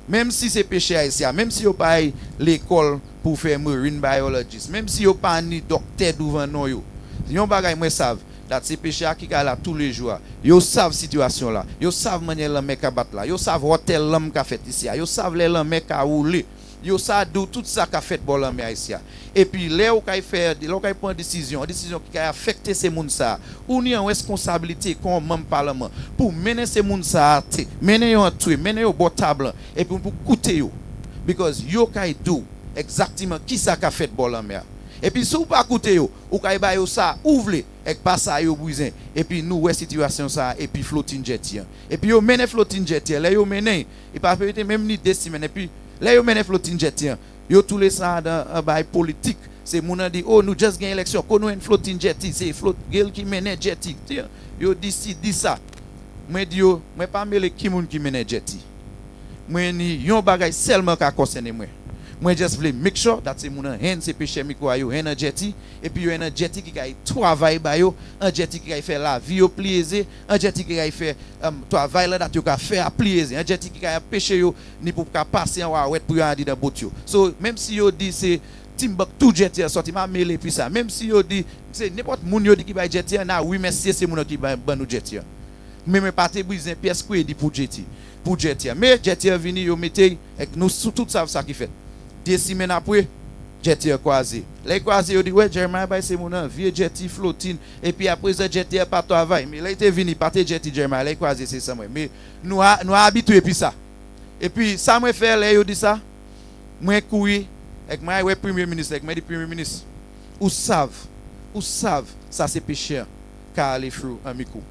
même si c'est péché haïtien même si yo pas l'école pour faire marine biologist même si yo pas ni docteur devant nous yo yon bagage moi savent that c'est péché qui là tous les jours yo savent situation là yo savent manière la mec battre là yo savent hôtel l'homme qu'a fait ici yo savent les l'homme qu'a roulé yo savent tout ça qu'a fait bon l'homme ici et puis là où qu'a faire là qu'a prendre décision qui a affecté ces monde ça ou ni en responsabilité comme membre parlement pour mener ces monde ça mener yo tuer mener yo bon table et puis pour coûter yo because yo qu'a do exactement qui ça qu'a fait bon l'homme et puis si vous pas coûter yo ou qu'a ba yo ça ouvre et pas ça yo brisé et puis nous ouais situation ça et puis floating jetty et puis yo mener floating jetty là yo mener il pas peut-être même ni 2 semaines et puis là yo mener floating jetty Yo tous les ça dans bail politique. C'est moun an dit oh nous just gain élection, qu'on nous une flottine Jetty, c'est flotte girl qui mène Jetty. Yo dit ça. Moi dit yo, moi pas mêler qui moun qui mène Jetty. Moi ni yon bagay seulement ka concerne moi. Moi just voulais make sure that c'est mon hand c'est péché Micoud yo un Jetty et puis yo un Jetty qui kay travail ba yo, un Jetty qui kay faire la vie yo plaisir, un Jetty qui kay faire travail là that yo ka faire plaisir, un Jetty qui kay péché yo ni pour ka passer en ouais pour yo aller dans bout yo. So même si yo dit c'est Timbuktu Jetty sorti m'a mêlé puis ça, même si yo dit c'est n'importe moun yo dit qui ba Jetty na oui merci c'est moun qui ba nous Jetty. Mais pas te briser pièce quoi dit pour Jetty. Pour Jetty. Mais Jetty vini yo mettez avec nous tout ça qui fait. 2 semaines après, Jetty a croisé. Les croisés, ils disent, ouais, Jeremiah, c'est mon vieux Jetty flottine. Et puis après, ce Jetty a pas travail. Mais là, il était venu, pas Jetty, Jeremiah. Les croisés, c'est ça. Mais nous habitués puis ça. Et puis, ça m'a fait, là, il dit ça. Moi, courir, avec moi, ouais, premier ministre, avec moi, le premier ministre. Ou savent, ça c'est péché. Car les fruits, un Micoud.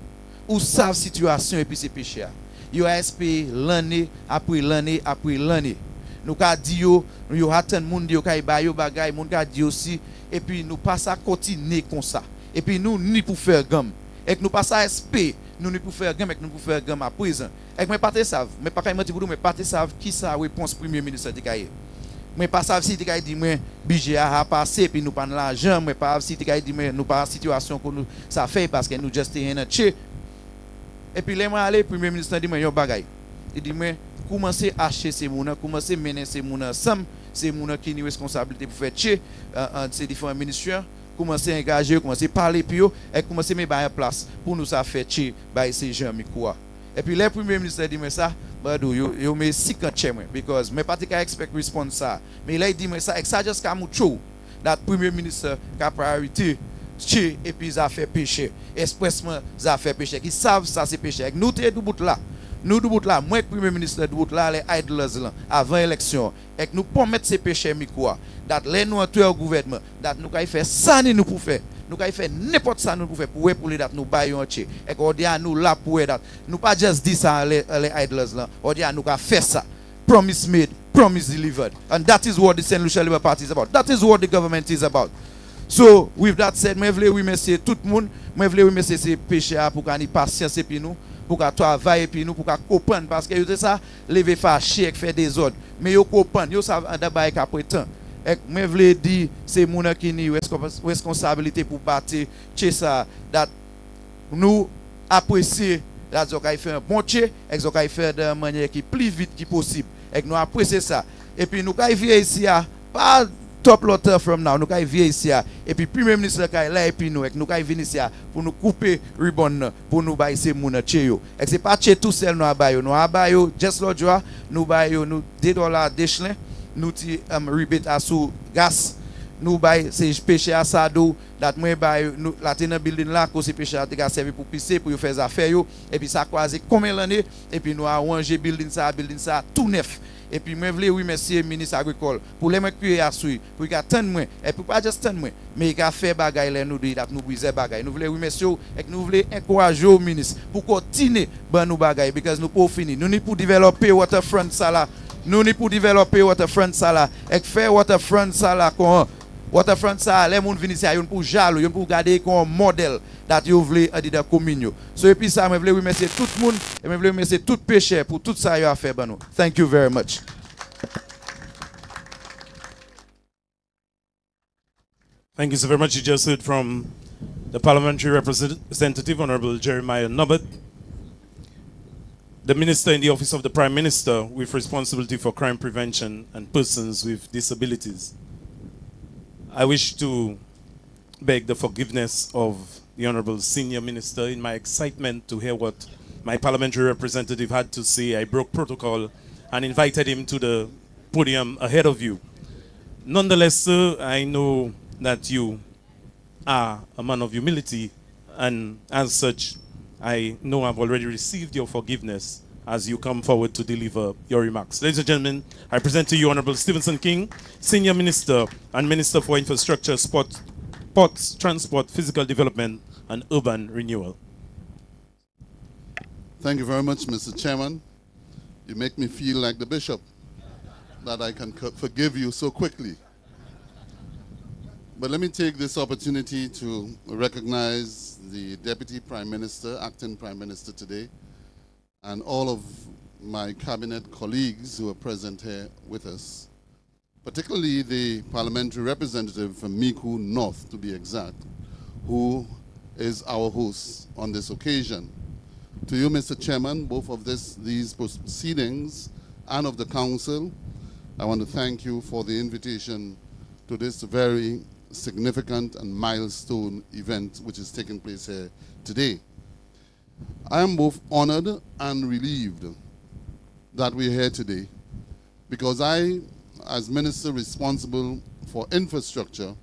Ou savent situation et puis c'est péché. Yo espéré l'année après l'année après l'année. Nous ka di yo attend moun yo kay ba yo bagay moun ka di aussi et puis nous pas ça continuer comme ça et puis nous ni pour faire gamme et nous pas ça espérer nous ni pour faire gamme et nous pour faire gamme à présent et moi pas te savent mais pas kay menti pour mais pas te savent qui ça réponse premier ministre di kay moi pas savent si di kay di moi budget a passé puis nous pas l'argent moi pas si di kay di moi nous pas situation que nous ça fait parce que nous just en che et puis les moi aller premier ministre dit moi yo bagay il dit moi commencer à acheter ces mouna, commencer à mener ces mouna ensemble, ces mouna qui ont une responsabilité pour faire chier ces différents ministères, commencer à engager, commencer à parler puis et commencer à mettre en place pour nous ça faire chier ces gens Micoud. Et puis le premier ministre dit mais ça, badou yo me 50 chèque because mais pas qu'à expect response ça. Mais là il dit mais ça et ça juste comme mucho that premier ministre a priorité chier et puis ça fait péché. Expressement ça fait péché. Qui savent ça c'est péché. Nous t'es du bout là. Nous du bout là, moi premier ministre du bout là les idlers là avant élection et nous pas mettre ces péchés Micoud dat les nous entrer au gouvernement dat nous kay faire ça nous pour faire nous kay faire n'importe ça nous pour faire pour les dat nous bailler entier et qu'on dit à nous là pour dat nous pas just dit ça les idlers là on dit à nous ka faire ça promise made promise delivered and that is what the Saint Lucia Labour Party is about, that is what the government is about. So with that said moi voulais remercier tout le monde, moi voulais remercier ces péchés pour qu'on ait patience et puis nous pour qu'on travaille puis nous pour qu'on comprenne parce que c'est ça lever fâché et faire des ordres mais yo comprendre yo savent d'abord qu'après temps et moi voulais dire c'est mon qui ni responsabilité pour battre chez ça that nous apprécier là zo kay faire un bon chez et zo kay faire de manière qui plus vite qui possible et nous apprécier ça et puis nous kay vient ici à pas top lotter from now nous kay vient ici et puis premier ministre kay là et puis nous kay venir ici pour nous couper ribbon pour nous bailler ces moun chez yo et c'est pas chez tout seul nous abayo just l'autre jour nous bailler nous $2 d'échelon nous ti rebate à sous gaz nous bailler c'est péché à ça d'eau dat moi bailler nous la tenant building là cause péché à te servir pour pisser pour faire affaire yo et puis ça croisé combien l'année et puis nous arranger building ça tout neuf. Et puis moi voulais remercier le ministre agricole pour les mettre à suivre pour qu'il attende moi et pour pas juste attendre moi mais il a fait bagaille là nous dit nous briser bagaille nous voulons remercier et nous voulons encourager le ministre pour continuer ban nous bagaille parce que nous pas fini nous ni pour développer waterfront ça là nous ni pour développer waterfront ça là et faire waterfront ça là comme waterfront ça les monde venir ici pour jaloux yon pour garder comme modèle that you voulez dans la commune. So et puis ça me voulais remercier tout le monde et me voulais remercier tout péché pour tout ça yo a fait ban nous. Thank you very much. Thank you so very much. You just heard from the Parliamentary Representative, Honorable Jeremiah Nubbert, the Minister in the Office of the Prime Minister with responsibility for crime prevention and persons with disabilities. I wish to beg the forgiveness of the Honorable Senior Minister in my excitement to hear what my parliamentary representative had to say. I broke protocol and invited him to the podium ahead of you. Nonetheless, sir, I know that you are a man of humility, and as such, I know I've already received your forgiveness as you come forward to deliver your remarks. Ladies and gentlemen, I present to you Honorable Stephenson King, Senior Minister and Minister for Infrastructure, Ports, Transport, Physical Development and Urban Renewal. Thank you very much, Mr. Chairman. You make me feel like the bishop. that I can forgive you so quickly. But let me take this opportunity to recognize the Deputy Prime Minister, Acting Prime Minister today, and all of my cabinet colleagues who are present here with us, particularly the parliamentary representative from Micoud North, to be exact, who is our host on this occasion. To you, Mr. Chairman, both of these proceedings and of the Council, I want to thank you for the invitation to this very significant and milestone event which is taking place here today. I am both honored and relieved that we're here today because I, as Minister responsible for infrastructure,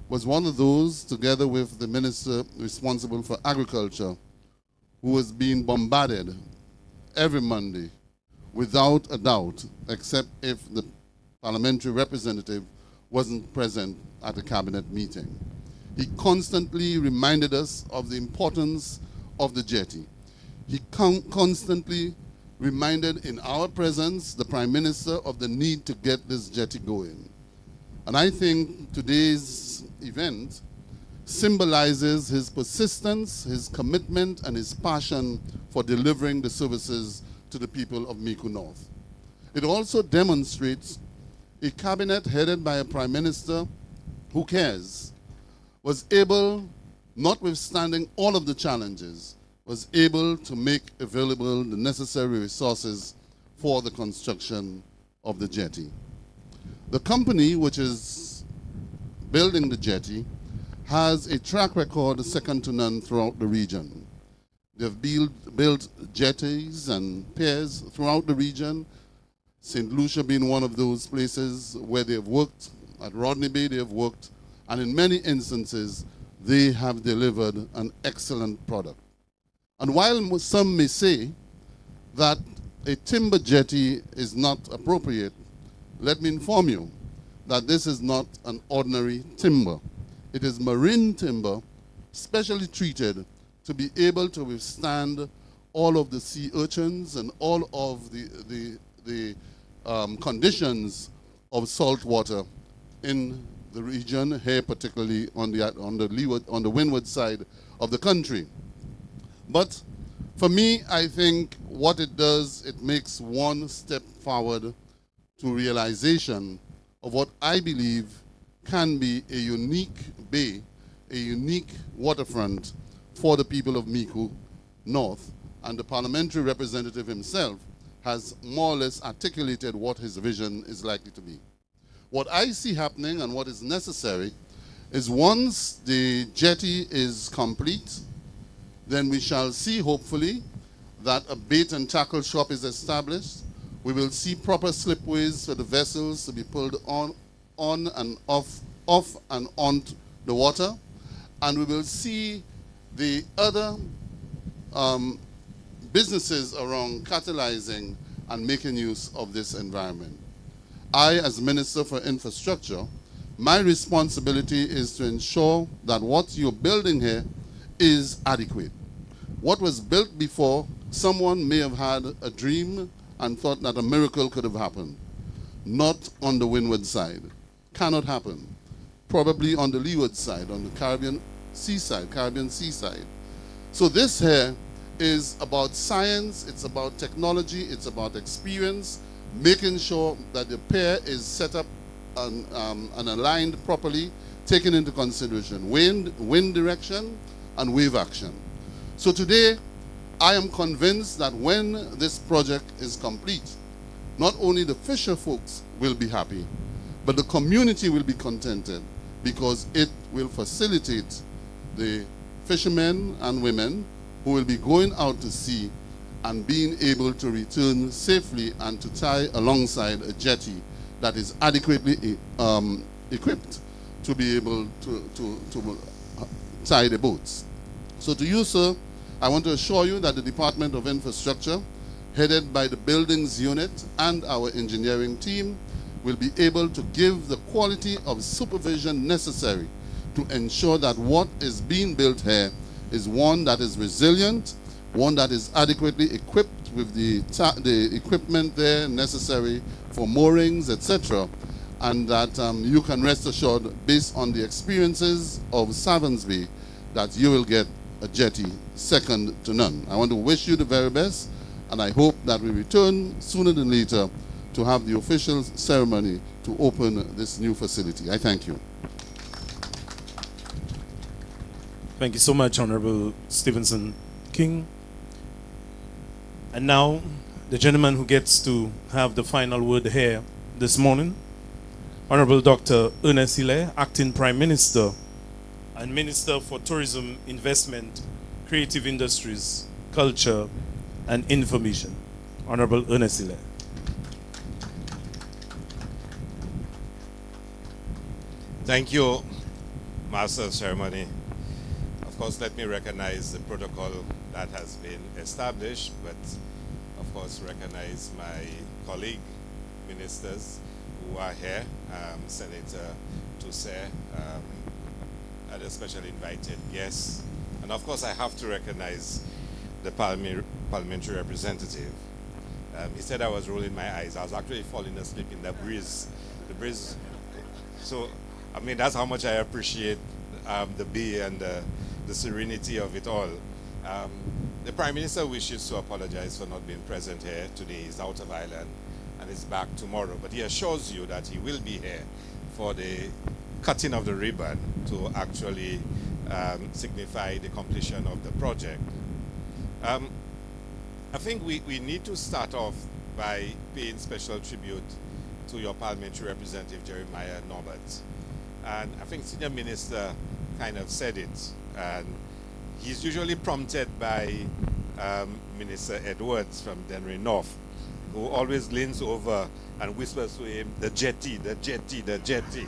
was one of those, together with the Minister responsible for agriculture, who was being bombarded every Monday without a doubt, except if the parliamentary representative wasn't present at the cabinet meeting. He constantly reminded us of the importance of the jetty. He constantly reminded in our presence the Prime Minister of the need to get this jetty going. And I think today's event symbolizes his persistence, his commitment, and his passion for delivering the services to the people of Micoud North. It also demonstrates a cabinet headed by a Prime Minister who cares, was able, notwithstanding all of the challenges, was able to make available the necessary resources for the construction of the jetty. The company which is building the jetty has a track record second to none throughout the region. They've built jetties and piers throughout the region, St. Lucia being one of those places where they have worked. At Rodney Bay they have worked, and in many instances they have delivered an excellent product. And while some may say that a timber jetty is not appropriate, let me inform you that this is not an ordinary timber. It is marine timber, specially treated to be able to withstand all of the sea urchins and all of the conditions of salt water in the region, here particularly on the windward side of the country. But for me, I think what it does, it makes one step forward to realization of what I believe can be a unique bay, a unique waterfront for the people of Micoud North, and the parliamentary representative himself has more or less articulated what his vision is likely to be. What I see happening and what is necessary is once the jetty is complete, then we shall see, hopefully, that a bait and tackle shop is established. We will see proper slipways for the vessels to be pulled on and off and on the water. And we will see the other businesses around catalyzing and making use of this environment. I, as Minister for Infrastructure, my responsibility is to ensure that what you're building here is adequate. What was built before, someone may have had a dream and thought that a miracle could have happened. Not on the windward side. Cannot happen. Probably on the leeward side, on the Caribbean seaside. So this here is about science, it's about technology, it's about experience, making sure that the pier is set up and aligned properly, taking into consideration wind direction and wave action. So today, I am convinced that when this project is complete, not only the fisher folks will be happy, but the community will be contented because it will facilitate the fishermen and women who will be going out to sea and being able to return safely and to tie alongside a jetty that is adequately equipped to be able to tie the boats. So to you, sir, I want to assure you that the Department of Infrastructure, headed by the Buildings Unit and our engineering team, will be able to give the quality of supervision necessary to ensure that what is being built here is one that is resilient, one that is adequately equipped with the equipment there necessary for moorings, etc., and that you can rest assured, based on the experiences of Savonsby, that you will get a jetty second to none. I want to wish you the very best, and I hope that we return sooner than later to have the official ceremony to open this new facility. I thank you. Thank you so much, Honorable Stevenson King. And now, the gentleman who gets to have the final word here this morning, Honorable Dr. Ernest Hilaire, Acting Prime Minister and Minister for Tourism, Investment, Creative Industries, Culture, and Information. Honorable Ernest Hilaire. Thank you, Master of Ceremony. Of course, let me recognize the protocol that has been established, but of course recognize my colleague ministers who are here, Senator Toussaint, and a special invited guest. And of course, I have to recognize the parliamentary representative. He said I was rolling my eyes. I was actually falling asleep in the breeze. So, I mean, that's how much I appreciate the bay and the serenity of it all. The Prime Minister wishes to apologize for not being present here today. He's out of Ireland and is back tomorrow. But he assures you that he will be here for the cutting of the ribbon to actually signify the completion of the project. I think we need to start off by paying special tribute to your parliamentary representative, Jeremiah Norbert. And I think Senior Minister kind of said it. And he's usually prompted by Minister Edwards from Denry North, who always leans over and whispers to him, the jetty, the jetty, the jetty.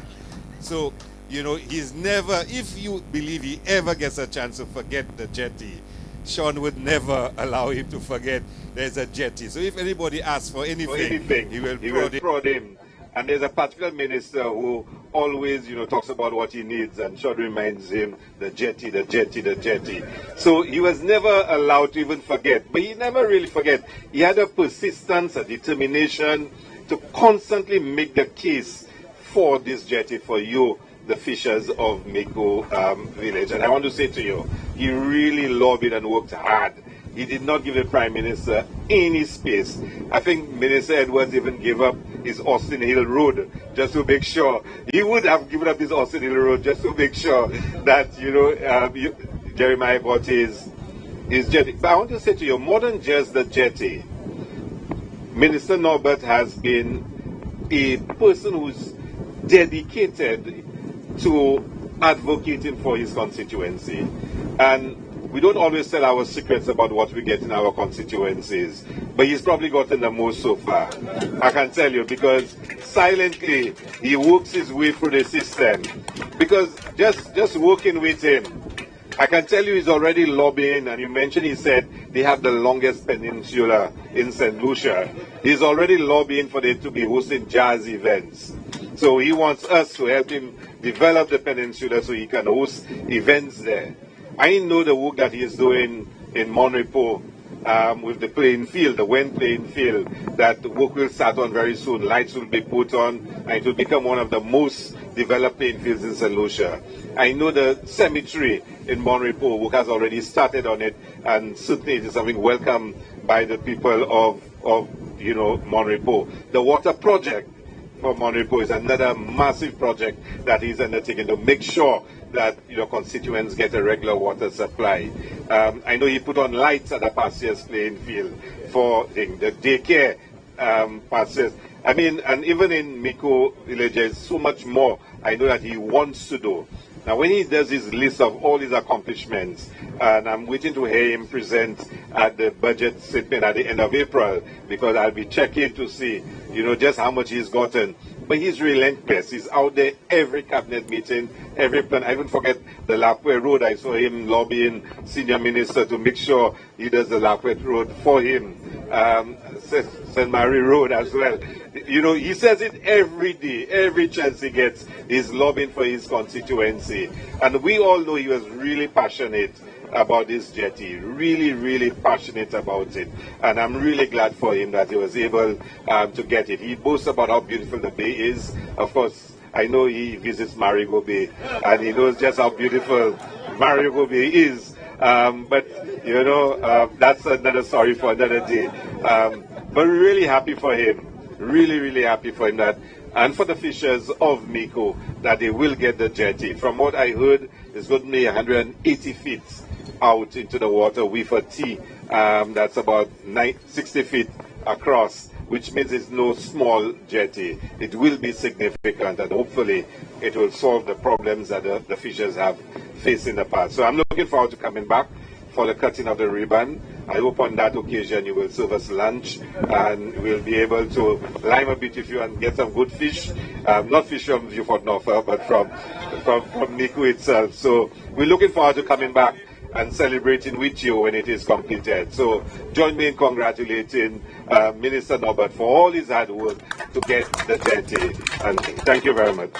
So, you know, he's never, if you believe he ever gets a chance to forget the jetty, Sean would never allow him to forget there's a jetty. So if anybody asks for anything, he will prod him. And there's a particular minister who always, you know, talks about what he needs, and Sean reminds him, the jetty, the jetty, the jetty. So he was never allowed to even forget. But he never really forget. He had a persistence, a determination to constantly make the case for this jetty, for you, the fishers of Micoud village. And I want to say to you, he really lobbied and worked hard. He did not give the Prime Minister any space. I think Minister Edwards even gave up his Austin Hill Road just to make sure. He would have given up his Austin Hill Road just to make sure that, you know, Jeremiah got his jetty. But I want to say to you, more than just the jetty, Minister Norbert has been a person who's dedicated to advocating for his constituency. And we don't always tell our secrets about what we get in our constituencies, but he's probably gotten the most so far. I can tell you, because silently he works his way through the system. Because just working with him, I can tell you he's already lobbying, and you mentioned, he said they have the longest peninsula in St. Lucia. He's already lobbying for them to be hosting jazz events. So he wants us to help him develop the peninsula so he can host events there. I know the work that he is doing in Monrepo with the playing field, the Wen playing field, that the work will start on very soon. Lights will be put on, and it will become one of the most developed playing fields in St. Lucia. I know the cemetery in Monrepo, work has already started on it, and certainly it is something welcomed by the people of you know, Monrepo. The water project for Monrepo is another massive project that he's undertaking to make sure that, you know, constituents get a regular water supply. I know he put on lights at the pastures playing field for the daycare pastures. I mean, and even in Micoud village, there's so much more I know that he wants to do. Now, when he does his list of all his accomplishments, and I'm waiting to hear him present at the budget statement at the end of April, because I'll be checking to see, you know, just how much he's gotten. But he's relentless. He's out there every cabinet meeting, every plan. I even forget the Lapway Road. I saw him lobbying senior minister to make sure he does the Lapway Road for him. St. Mary Road as well. You know, he says it every day, every chance he gets. He's lobbying for his constituency. And we all know he was really passionate about this jetty. Really, really passionate about it. And I'm really glad for him that he was able to get it. He boasts about how beautiful the bay is. Of course, I know he visits Marigot Bay and he knows just how beautiful Marigot Bay is. But, you know, that's another story for another day. But we're really happy for him. Really, really happy for him that, and for the fishers of Micoud, that they will get the jetty. From what I heard, it's going to be 180 feet out into the water with a T. That's about 60 feet across, which means it's no small jetty. It will be significant, and hopefully it will solve the problems that the fishers have faced in the past. So I'm looking forward to coming back for the cutting of the ribbon. I hope on that occasion you will serve us lunch and we'll be able to lime a bit with you and get some good fish. Not fish from Beaufort Norfolk, but from Micoud itself. So we're looking forward to coming back and celebrating with you when it is completed. So join me in congratulating Minister Norbert for all his hard work to get the jetty. And thank you very much.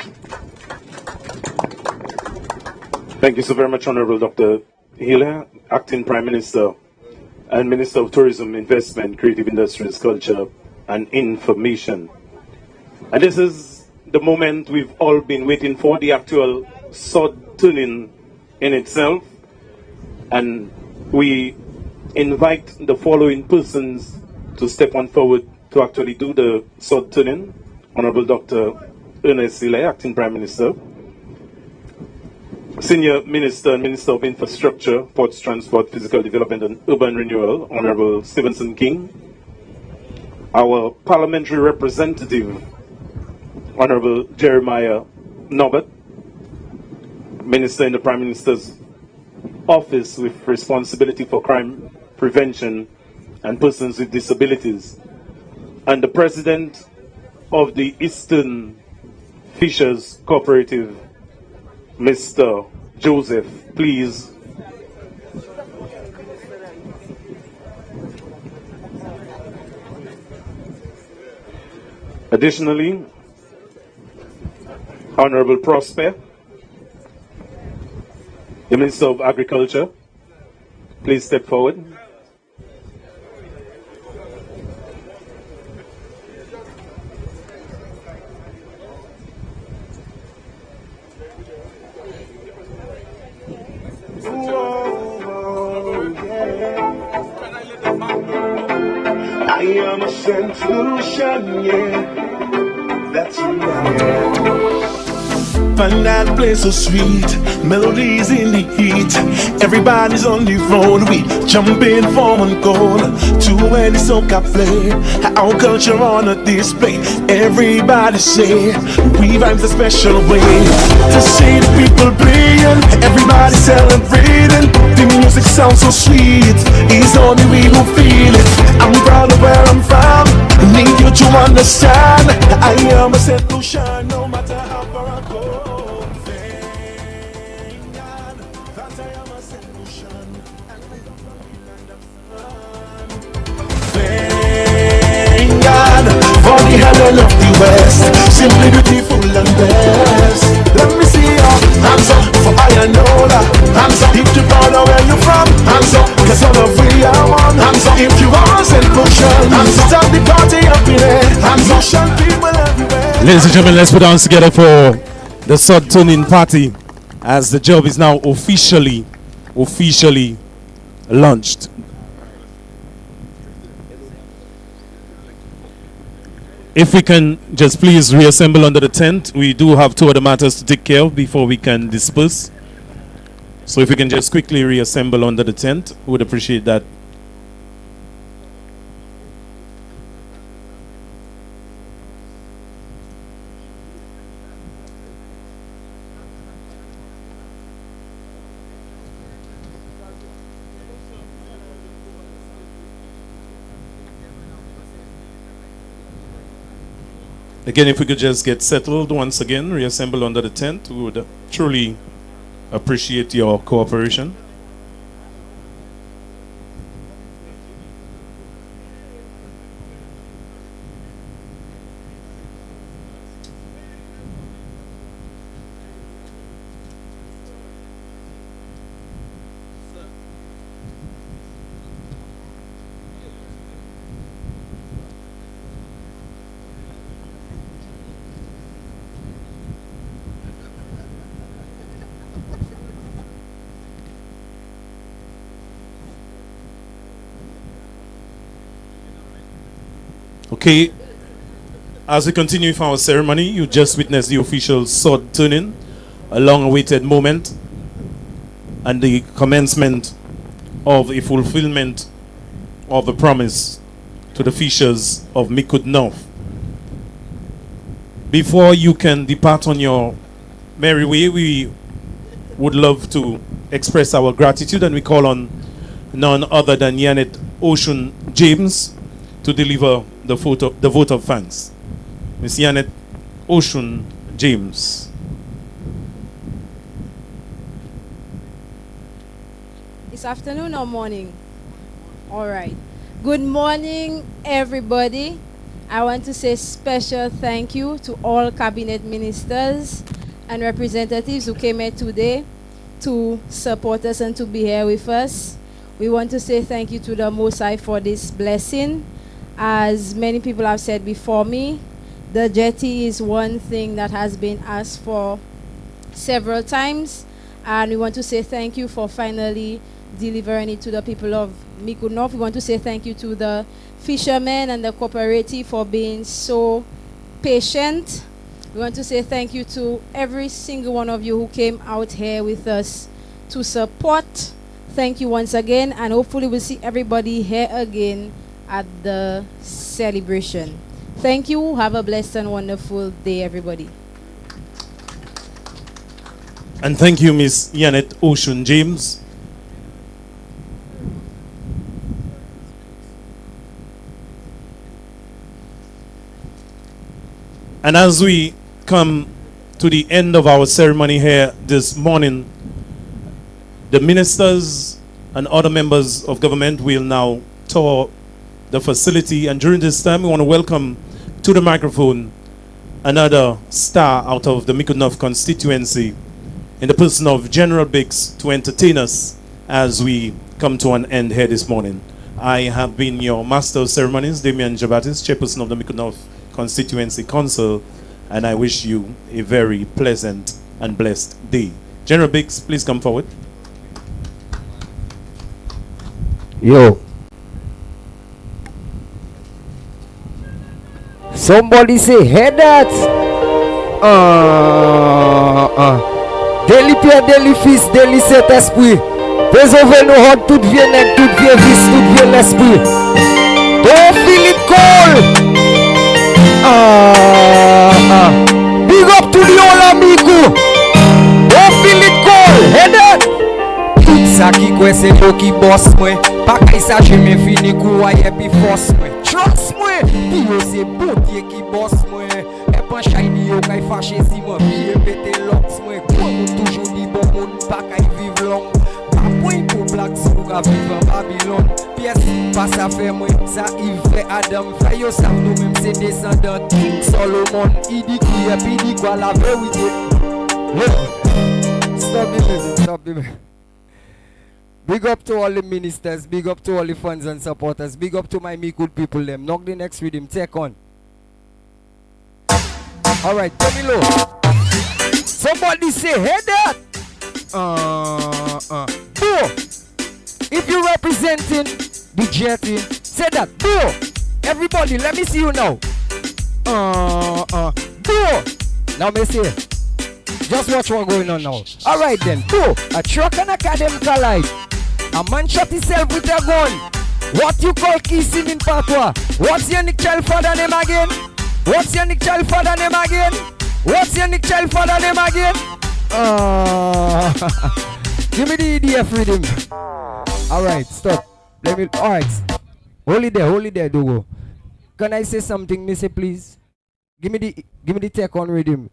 Thank you so very much, Honorable Dr. Hiller, Acting Prime Minister and Minister of Tourism, Investment, Creative Industries, Culture and Information. And this is the moment we've all been waiting for, the actual Sod-turning in itself. And we invite the following persons to step on forward to actually do the Sod-turning. Honorable Dr. Ernest Sile, Acting Prime Minister. Senior Minister and Minister of Infrastructure, Ports, Transport, Physical Development and Urban Renewal, Honorable Stevenson King. Our Parliamentary Representative, Honorable Jeremiah Norbert, Minister in the Prime Minister's Office with responsibility for crime prevention and persons with disabilities, and the President of the Eastern Fishers Cooperative, Mr. Joseph, please. Additionally, Honorable Prosper, the Minister of Agriculture, please step forward. I am a solution, yeah. That's right. Find that place so sweet, melodies in the heat. Everybody's on the road, we jumping for one goal. To where the soca play, our culture on a display. Everybody say, we vibes a special way. To see the people playing, everybody celebrating. The music sounds so sweet, it's only we who feel it. I'm proud of where I'm from, need you to understand. I am a solution, no matter how far I go. For the hell of the West, simply beautiful and best. Let me see your hands up for Ayanola. Hands up if you're proud of where you're from. Hands up, cause all of we are one. Hands up if you want solution. Hands up, start the party up in there. Hands up, solution people everywhere. Ladies and gentlemen, let's put our hands together for the Sod-turning party as the job is now officially launched. If we can just please reassemble under the tent, we do have two other matters to take care of before we can disperse. So if we can just quickly reassemble under the tent, we would appreciate that. Again, if we could just get settled once again, reassemble under the tent, we would truly appreciate your cooperation. Okay, as we continue with our ceremony, you just witnessed the official Sod-turning, a long-awaited moment, and the commencement of a fulfillment of the promise to the fishers of Micoud North. Before you can depart on your merry way, we would love to express our gratitude, and we call on none other than Janet Ocean James to deliver the vote of thanks. Miss Janet Ocean James. It's afternoon or morning? All right. Good morning, everybody. I want to say special thank you to all cabinet ministers and representatives who came here today to support us and to be here with us. We want to say thank you to the Most High for this blessing. As many people have said before me, the jetty is one thing that has been asked for several times, and we want to say thank you for finally delivering it to the people of Micoud North. We want to say thank you to the fishermen and the cooperative for being so patient. We want to say thank you to every single one of you who came out here with us to support. Thank you once again, and hopefully we'll see everybody here again at the celebration. Thank you. Have a blessed and wonderful day, everybody. And thank you, Miss Janet Ocean James. And as we come to the end of our ceremony here this morning, the ministers and other members of government will now tour the facility, and during this time we want to welcome to the microphone another star out of the Micoud North constituency in the person of General Biggs to entertain us as we come to an end here this morning. I have been your Master of Ceremonies, Damian Jabatis, Chairperson of the Micoud North Constituency Council, and I wish you a very pleasant and blessed day. General Biggs, please come forward. Yo. Somebody say, hey that. Daily pierre, daily fils, daily cet esprit. Résolvez nos rods, toute vieille nègre, toute vieille vis, toute vieille l'esprit. Don't feel it cold. Big up to the old amigo. Don't feel it cold. Hey that. Tout ça qui quoi c'est yo qui boss moi. Pas qu'à ça je me fini couaille puis force moi. Trust moi. Puis yo c'est bon Dieu qui boss moi. Et pas shiny yo kay fâché si moi puis répéter l'ox moi. Moi toujours dit bon monde pas qu'à vivre long. Pas point pour blague si vous ka vivre en Babylone. Pièce pas ça fait moi ça il fait Adam fait yo ça nous même c'est descendant King Solomon. Il dit qui et puis dit quoi la vérité. Stop the music, stop the music. Big up to all the ministers, big up to all the fans and supporters, big up to my Micoud people them. Knock the next rhythm, take on. Alright, tell me low. Somebody say, hey that. Boo. If you're representing the Jetty, say that. Boo. Everybody, let me see you now. Boo. Now me say. Just watch what's going on now. Alright then. Boo. A truck and academic collide. A man shot himself with a gun. What you call kissing in patois? What's your Nick child father name again? What's your Nick child father name again? What's your Nick child father name again? Give me the EDF rhythm. Alright, stop. Let me. Alright. Hold it there, Dogo. Can I say something, Missy, please? Give me the take on rhythm.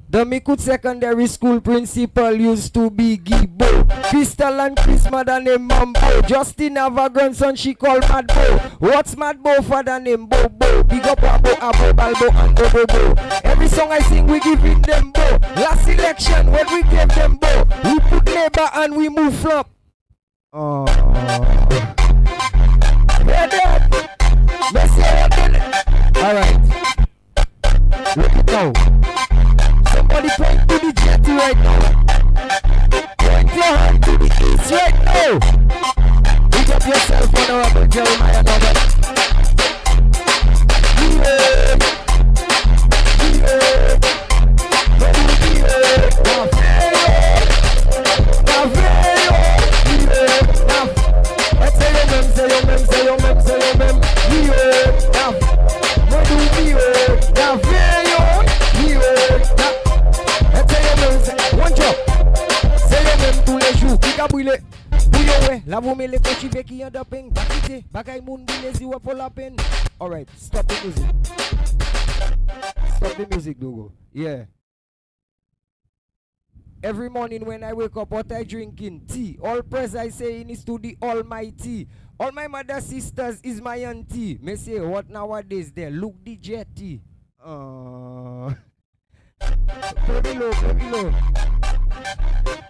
The Micoud Secondary School principal used to be Gibo. Crystal and Chris mother name Mambo. Justin have a grandson she called Madbo. What's Madbo father name Bobo? Big up Abo, Balbo and Bobo. Every song I sing we give it them Bo. Last election when we gave them Bo, we put Labour and we move flop. Alright. Look it now. Somebody point to the Jetty right now. Point your hand to the east right now. Pick up yourself, Honorable Jeremiah Norbert. bile. Buyowe, la vumele kochi beki yanda ping. Bakite, bagay mun bile ziwa pola pen. Alright, stop the music. Stop the music, Dogo. Yeah. Every morning when I wake up, what I drinking? Tea. All praise I say in is to the Almighty. All my mother sisters is my auntie. Me say, what nowadays there? Look the Jetty. Very low, very low.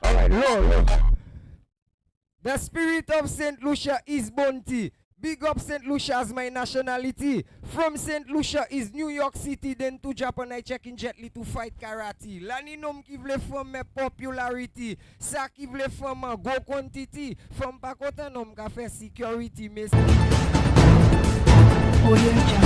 Alright, low. The spirit of St. Lucia is Bounty. Big up St. Lucia as my nationality. From St. Lucia is New York City. Then to Japan I check in Jetty to fight karate. Lani nom ki vle from my popularity. Sa ki vle from my go quantity. From Pakota nom ka fe security. Audio Jungle.